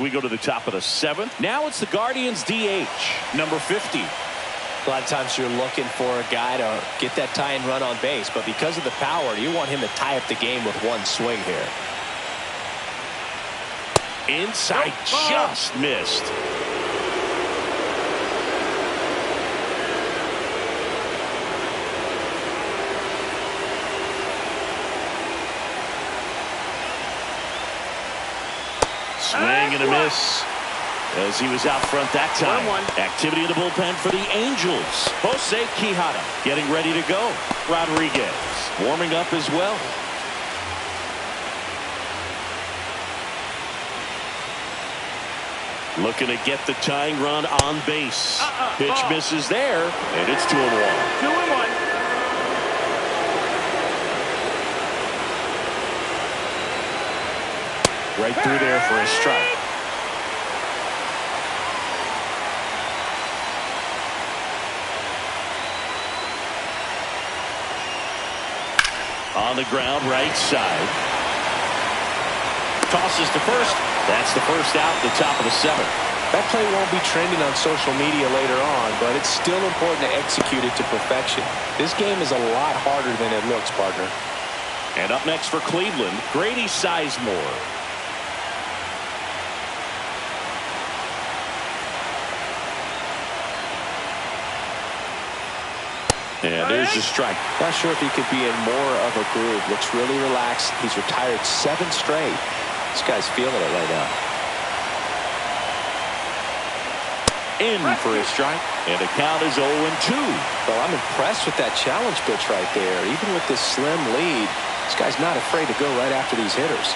We go to the top of the 7th. Now it's the Guardians DH, number 50. A lot of times you're looking for a guy to get that tying run on base, but because of the power, you want him to tie up the game with one swing here. Inside, just missed. Swing and a miss as he was out front that time. 1-1. Activity in the bullpen for the Angels. Jose Quijada getting ready to go. Rodriguez warming up as well. Looking to get the tying run on base. Pitch misses there, and it's 2-1. 2-1. Right through there for a strike. On the ground, right side. Tosses to first. That's the first out, the top of the 7th. That play won't be trending on social media later on, but it's still important to execute it to perfection. This game is a lot harder than it looks, partner. And up next for Cleveland, Grady Sizemore. And there's the strike. Not sure if he could be in more of a groove. Looks really relaxed. He's retired 7 straight. This guy's feeling it right now. In for a strike, and the count is 0-2. Well, I'm impressed with that challenge pitch right there. Even with this slim lead, this guy's not afraid to go right after these hitters.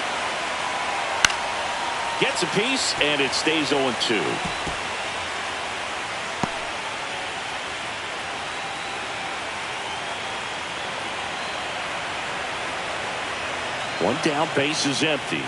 Gets a piece, and it stays 0-2. One down, base is empty.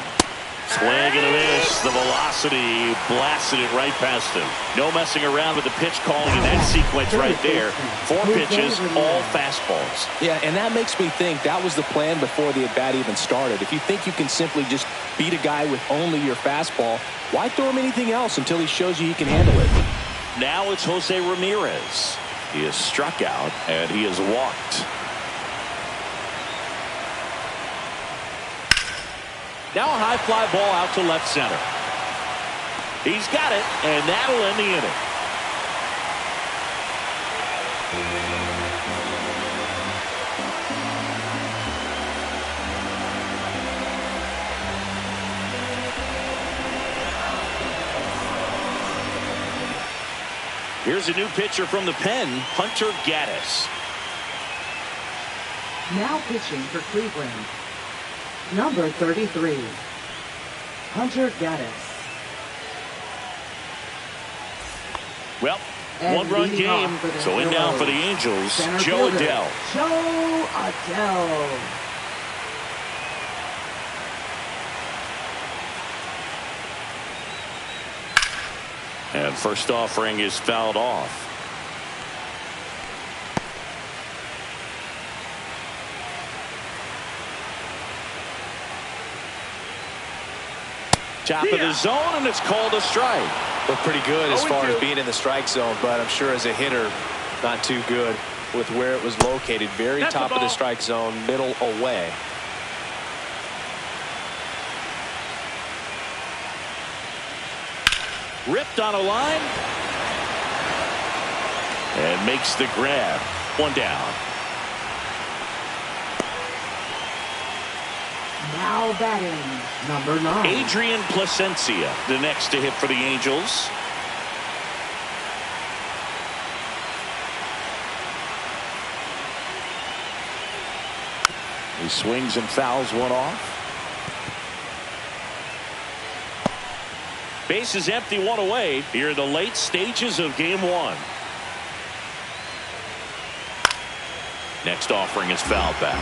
Swing and a miss. The velocity blasted it right past him. No messing around with the pitch calling in that sequence right there. 4 pitches, all fastballs. Yeah, and that makes me think that was the plan before the at-bat even started. If you think you can simply just beat a guy with only your fastball, why throw him anything else until he shows you he can handle it? Now it's Jose Ramirez. He is struck out, and he is walked. Now a high fly ball out to left center. He's got it, and that'll end the inning. Here's a new pitcher from the pen, Hunter Gaddis. Now pitching for Cleveland, number 33, Hunter Gaddis. Well, And one-run leading game, off for the so in now for the Heroes, Angels, center Joe fielder, Adell. Joe Adell. And first offering is fouled off. Top of the zone, and it's called a strike. Looked pretty good as far 0-2. as being in the strike zone, but I'm sure as a hitter, not too good with where it was located. Very That's the top of the ball. strike zone, middle away. Ripped on a line. And makes the grab. One down. Now batting, number 9. Adrian Placencia, the next to hit for the Angels. He swings and fouls one off. Base is empty, one away. Here in the late stages of game 1. Next offering is fouled back.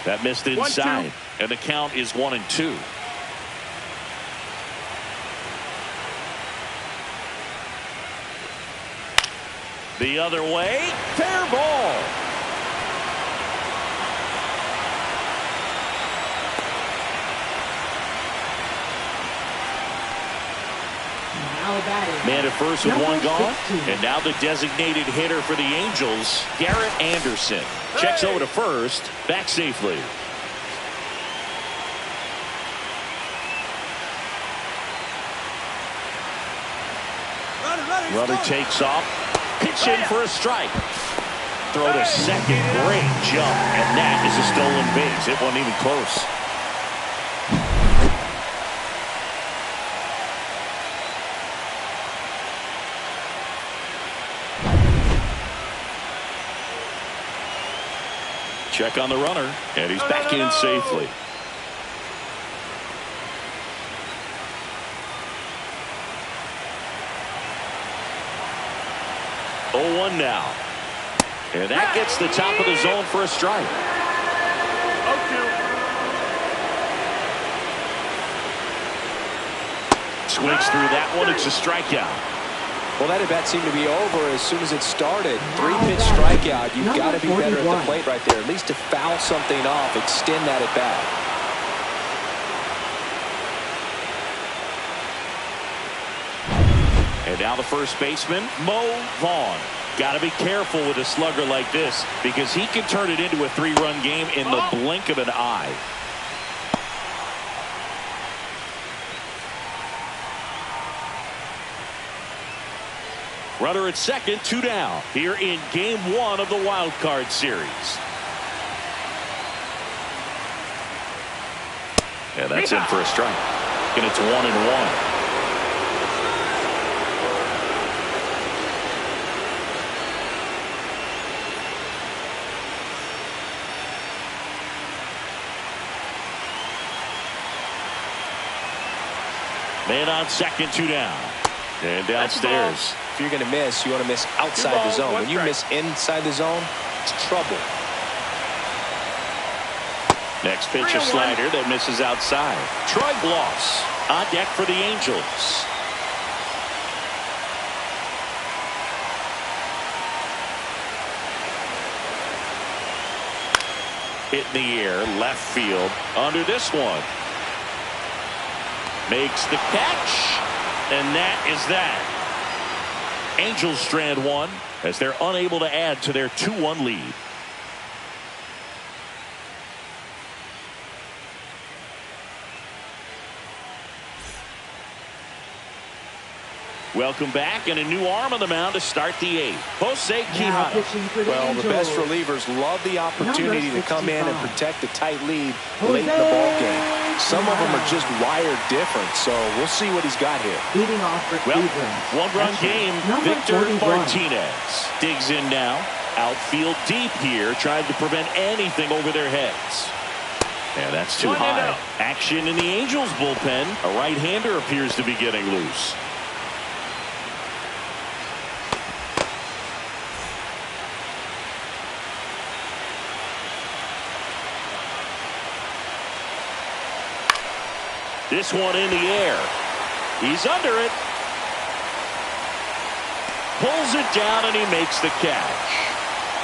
That missed inside, 1-2. and the count is 1-2. The other way, fair ball. Now batting, Man at first with number one gone. 16. And now the designated hitter for the Angels, Garrett Anderson. Checks over to first, back safely. Runner takes off. Pitch in for a strike. Throw to second. Great jump. And that is a stolen base. It wasn't even close. Check on the runner, and he's back in safely. Oh, 1 now. And that gets the top of the zone for a strike. 0-2. Swings through that one. It's a strikeout. Well, that at bat seemed to be over as soon as it started. 3-pitch strikeout. You've got to be better at the plate right there. At least to foul something off, extend that at bat. And now the first baseman, Mo Vaughn. Got to be careful with a slugger like this because he can turn it into a 3-run game in the blink of an eye. Runner at second, 2 down here in game 1 of the wild card series. And that's in for a strike. And it's 1-1. Man on second, 2 down. And downstairs. If you're going to miss, you want to miss outside the zone. When you miss inside the zone, it's trouble. Next pitch, a slider that misses outside. Troy Gloss on deck for the Angels. Hit in the air, left field, under this one. Makes the catch, and that is that. Angels strand one as they're unable to add to their 2-1 lead. Welcome back, and a new arm on the mound to start the 8th. Jose Now Quijano. pitching for the Well, the best Angels. relievers love the opportunity to come in and 65. protect a tight lead late in the ball game. Some of them are just wired different, so we'll see what he's got here. Leading off for Well, Cleveland. one-run Catcher, game. number Victor 41. Martinez digs in now. Outfield deep here, trying to prevent anything over their heads. And that's too 1-0. high. Action in the Angels bullpen. A right-hander appears to be getting loose. This one in the air. He's under it. Pulls it down, and he makes the catch.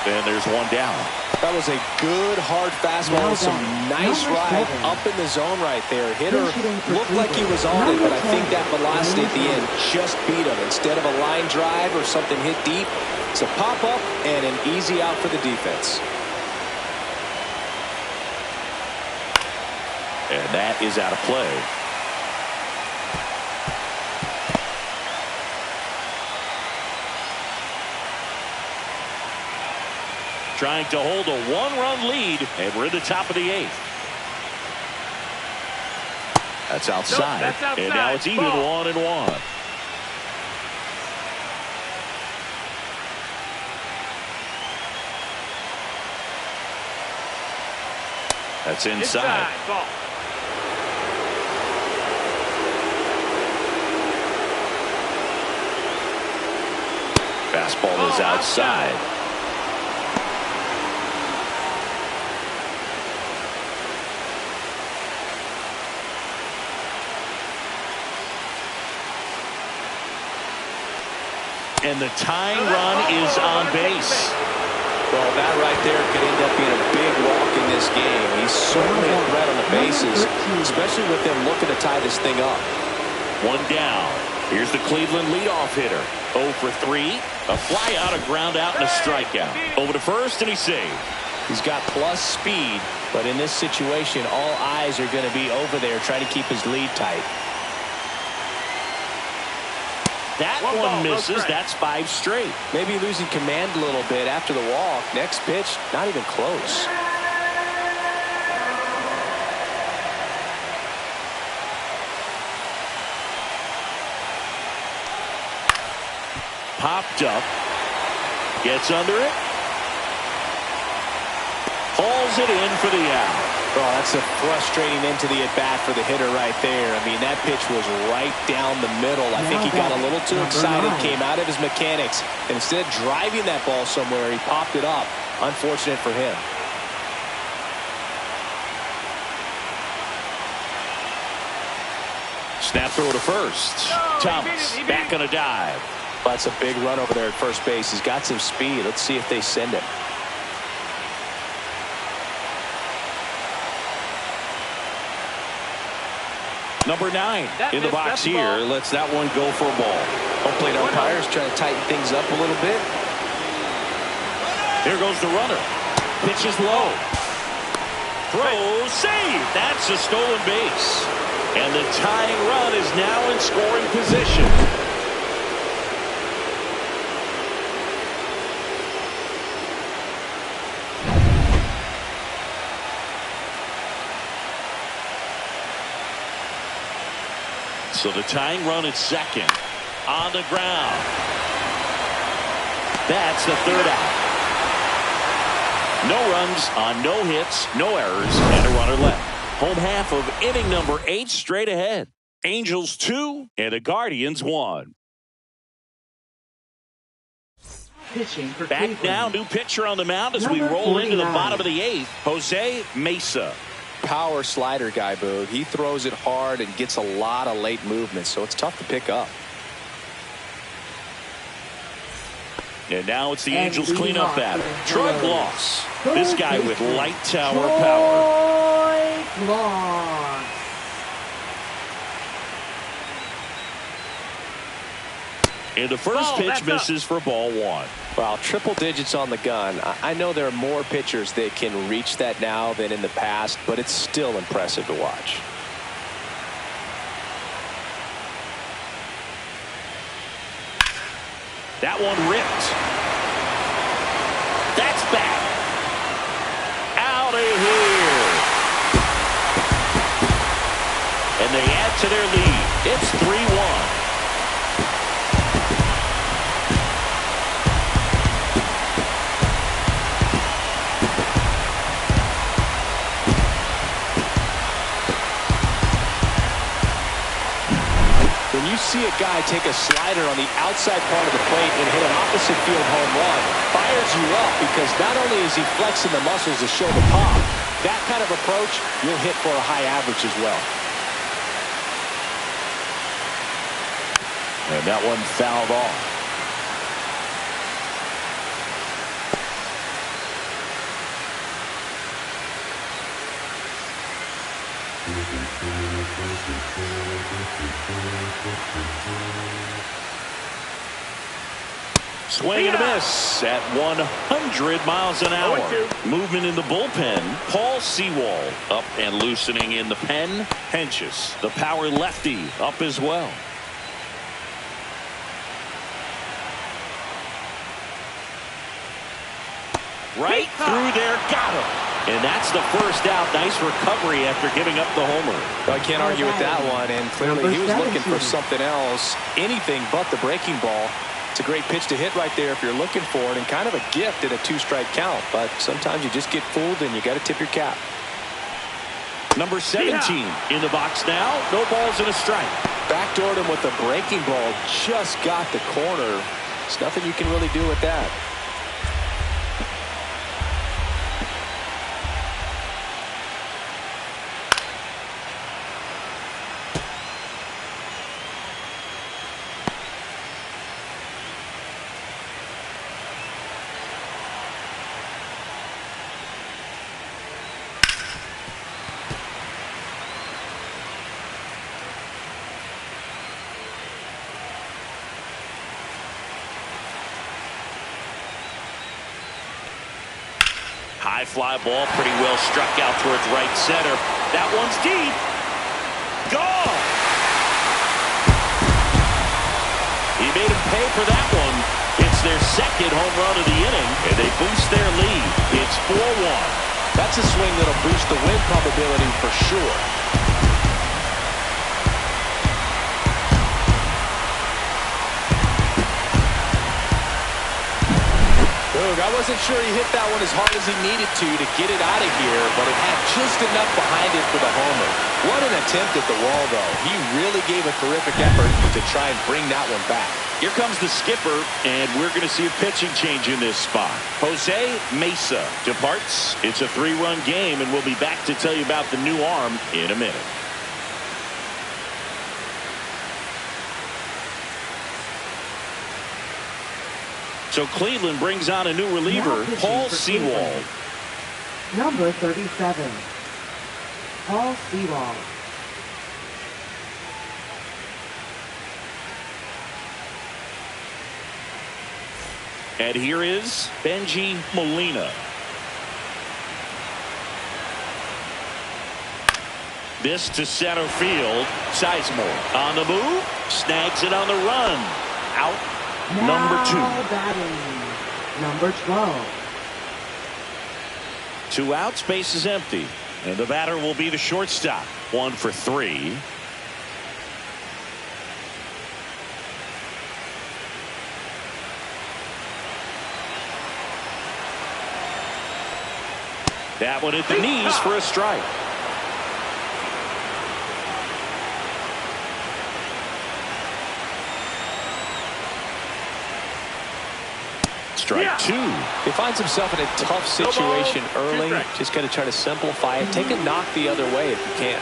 And there's one down. That was a good hard fastball Now with some down. nice Number ride 7. up in the zone right there. Hitter Pitching for looked like he was on it, Cleveland. but I think Number that 10. velocity at the end just beat him. Instead of a line drive or something hit deep, it's a pop up and an easy out for the defense. And that is out of play. Trying to hold a one-run lead, and we're in the top of the 8th. That's outside. Nope, that's outside. And now it's even Ball. 1-1. That's inside. Ball. Fastball is outside. And the tying run is on base. Well, that right there could end up being a big walk in this game. He's certainly a threat on the bases, especially with them looking to tie this thing up. One down. Here's the Cleveland leadoff hitter. 0 for 3. A fly out, a ground out, and a strikeout. Over to first, and he's saved. He's got plus speed, but in this situation, all eyes are going to be over there trying to keep his lead tight. That One one ball, no misses. strike. That's 5 straight. Maybe losing command a little bit after the walk. Next pitch, not even close. Popped up. Gets under it. Hauls it in for the out. Oh, that's a frustrating end to the at-bat for the hitter right there. I mean, that pitch was right down the middle. I think he got a little too excited, came out of his mechanics, and instead of driving that ball somewhere, he popped it up. Unfortunate for him. Snap throw to first. Thomas back on a dive. Well, that's a big run over there at first base. He's got some speed. Let's see if they send him. Number 9 in the box that's the here. ball. Lets that one go for a ball. Home plate umpires trying to tighten things up a little bit. Here goes the runner. Pitches low. Throws, save. That's a stolen base. And the tying run is now in scoring position. So the tying run is second. On the ground. That's the third out. No runs on no hits, no errors, and a runner left. Home half of inning number 8 straight ahead. Angels 2 and the Guardians 1. Pitching for Back Cleveland. now, new pitcher on the mound as we Number roll into the 49. bottom of the 8th. Jose Mesa. Power slider guy, Boog. He throws it hard and gets a lot of late movement, so it's tough to pick up. And now it's the And Angels leading cleanup off batter. for the Troy Heroes. Gloss. This guy with light tower power. Troy Gloss. And the first Ball, pitch that's up. misses for ball 1. Wow, triple digits on the gun. I know there are more pitchers that can reach that now than in the past, but it's still impressive to watch. That one ripped. That's back. Out of here. And they add to their lead. It's 3-1. When you see a guy take a slider on the outside part of the plate and hit an opposite field home run, fires you up because not only is he flexing the muscles to show the pop, that kind of approach, you'll hit for a high average as well. And that one fouled off. Swing and a miss at 100 miles an hour. Movement in the bullpen. Paul Sewald up and loosening in the pen. Henches, the power lefty, up as well. Right through there, got him. And that's the first out. Nice recovery after giving up the homer. I can't argue with that one, and clearly he was looking for something else, anything but the breaking ball. It's a great pitch to hit right there if you're looking for it, and kind of a gift at a two-strike count, but sometimes you just get fooled and you got to tip your cap. Number 17 in the box now. No balls and a strike. Backdoored him with a breaking ball, just got the corner. There's nothing you can really do with that. High fly ball, pretty well struck out towards right center. That one's deep. Gone. He made him pay for that one. It's their second home run of the inning, and they boost their lead. It's 4-1. That's a swing that'll boost the win probability for sure. I wasn't sure he hit that one as hard as he needed to get it out of here, but it had just enough behind it for the homer. What an attempt at the wall, though. He really gave a terrific effort to try and bring that one back. Here comes the skipper, and we're going to see a pitching change in this spot. Jose Mesa departs. It's a 3-run game, and we'll be back to tell you about the new arm in a minute. So Cleveland brings on a new reliever, Paul Sewald. Number 37, Paul Sewald. And here is Benji Molina. This to center field. Sizemore on the move. Snags it on the run. Out. Number 2. Batting, number 12. 2 outs, base is empty. And the batter will be the shortstop. 1 for 3. That one at the knees for a strike. Strike 2. He finds himself in a tough situation early. Just got to try to simplify it. Take a knock the other way if you can.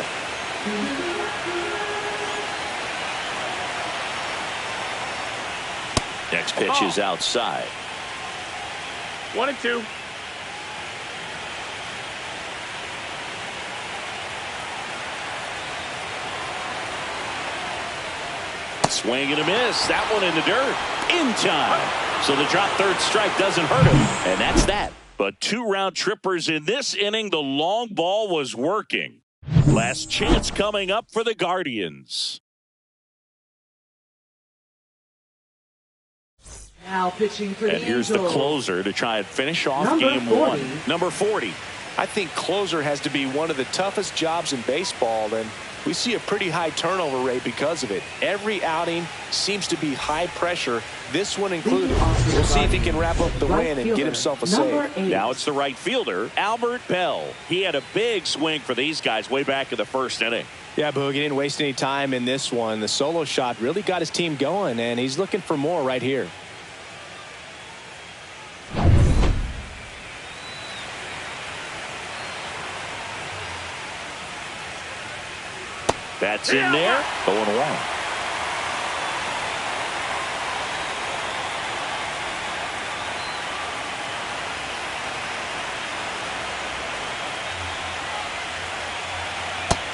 Next pitch is outside. 1-2. Swing and a miss. That one in the dirt. In time. So the drop third strike doesn't hurt him. And that's that. But 2 round trippers in this inning. The long ball was working. Last chance coming up for the Guardians. Now pitching for And the here's the Angels. closer to try and finish off Number game 40. one. Number 40. I think closer has to be one of the toughest jobs in baseball, and we see a pretty high turnover rate because of it. Every outing seems to be high pressure, this one included. We'll see if he can wrap up the win and get himself a save. Now it's the right fielder, Albert Bell. He had a big swing for these guys way back in the first inning. Yeah, Boog, he didn't waste any time in this one. The solo shot really got his team going, and he's looking for more right here. That's in there. 0-1.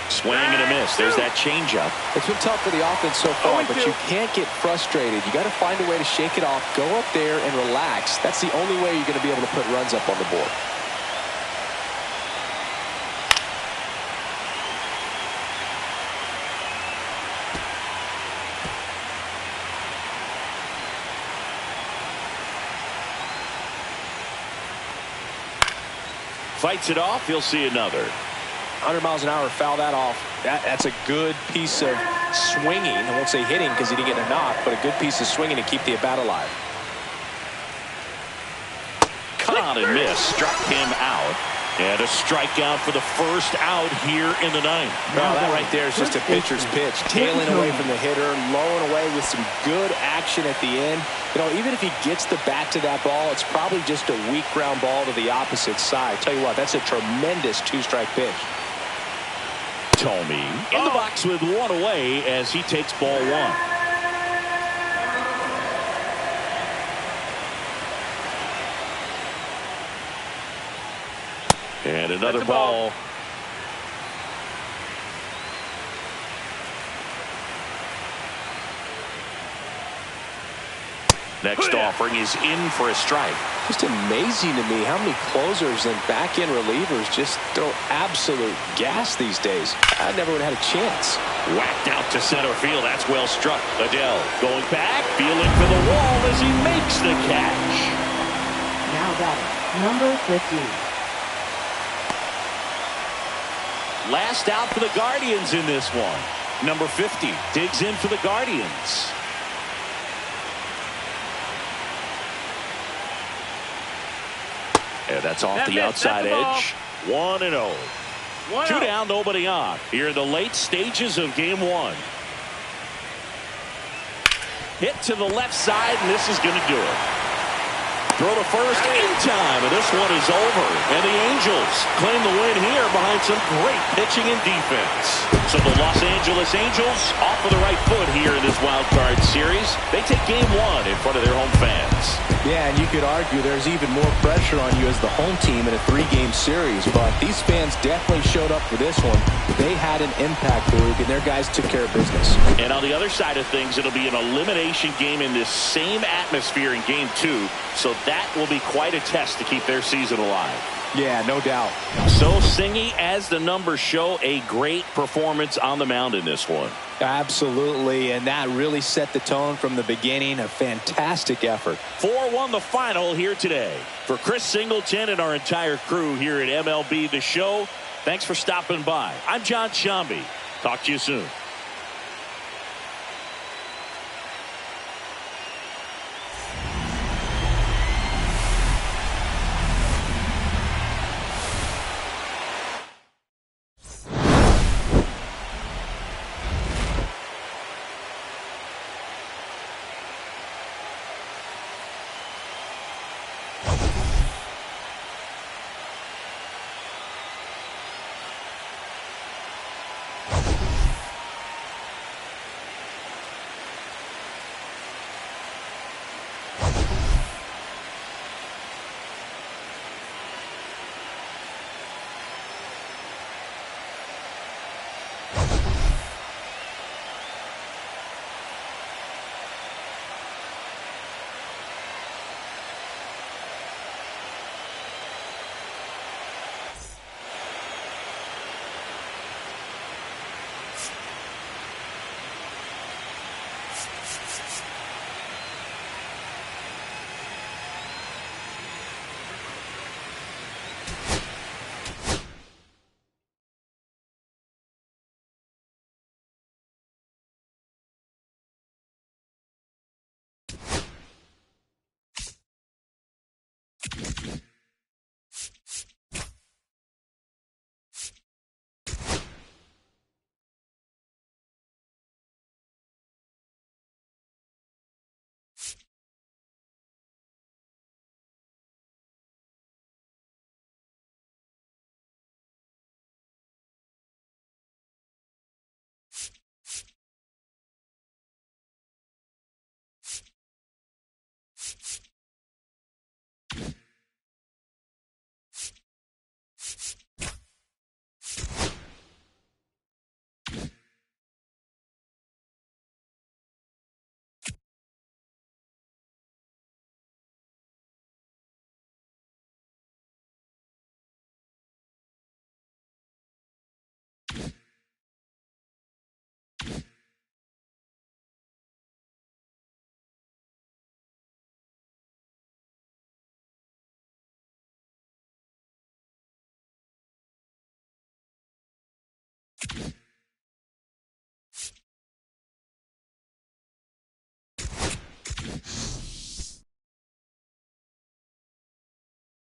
Swing and a miss. There's that changeup. It's been tough for the offense so far, but you can't get frustrated. You got to find a way to shake it off, go up there and relax. That's the only way you're going to be able to put runs up on the board. Fights it off. He'll see another. 100 miles an hour, foul that off. That's a good piece of swinging. I won't say hitting because he didn't get a knock, but a good piece of swinging to keep the at-bat alive. Caught and missed. Struck him out. And a strikeout for the first out here in the ninth. Well, that right there is just a pitcher's pitch. Tailing away from the hitter, lowing away with some good action at the end. You know, even if he gets the bat to that ball, it's probably just a weak ground ball to the opposite side. Tell you what, that's a tremendous two-strike pitch. Tomey in the box with one away as he takes ball one. And another ball. Next offering is in for a strike. Just amazing to me how many closers and back-end relievers just throw absolute gas these days. I never would have had a chance. Whacked out to center field. That's well struck. Adele going back, feeling for the wall as he makes the catch. Now batting, number 50. Last out for the Guardians in this one. Number 50 digs in for the Guardians. And that's off the outside edge. 1-0. 2 down, nobody on. Here in the late stages of game one. Hit to the left side, and this is going to do it. Throw to first in time, and this one is over. And the Angels claim the win here behind some great pitching and defense. So the Los Angeles Angels off of the right foot here in this wild card series. They take game one in front of their home fans. Yeah, and you could argue there's even more pressure on you as the home team in a 3-game series, but these fans definitely showed up for this one. They had an impact, Boog, and their guys took care of business. And on the other side of things, it'll be an elimination game in this same atmosphere in game two, so that will be quite a test to keep their season alive. Yeah, no doubt. So Singy, as the numbers show, a great performance on the mound in this one. Absolutely, and that really set the tone from the beginning. A fantastic effort. 4-1 the final here today. For Chris Singleton and our entire crew here at MLB The Show, thanks for stopping by. I'm John Shambi. Talk to you soon.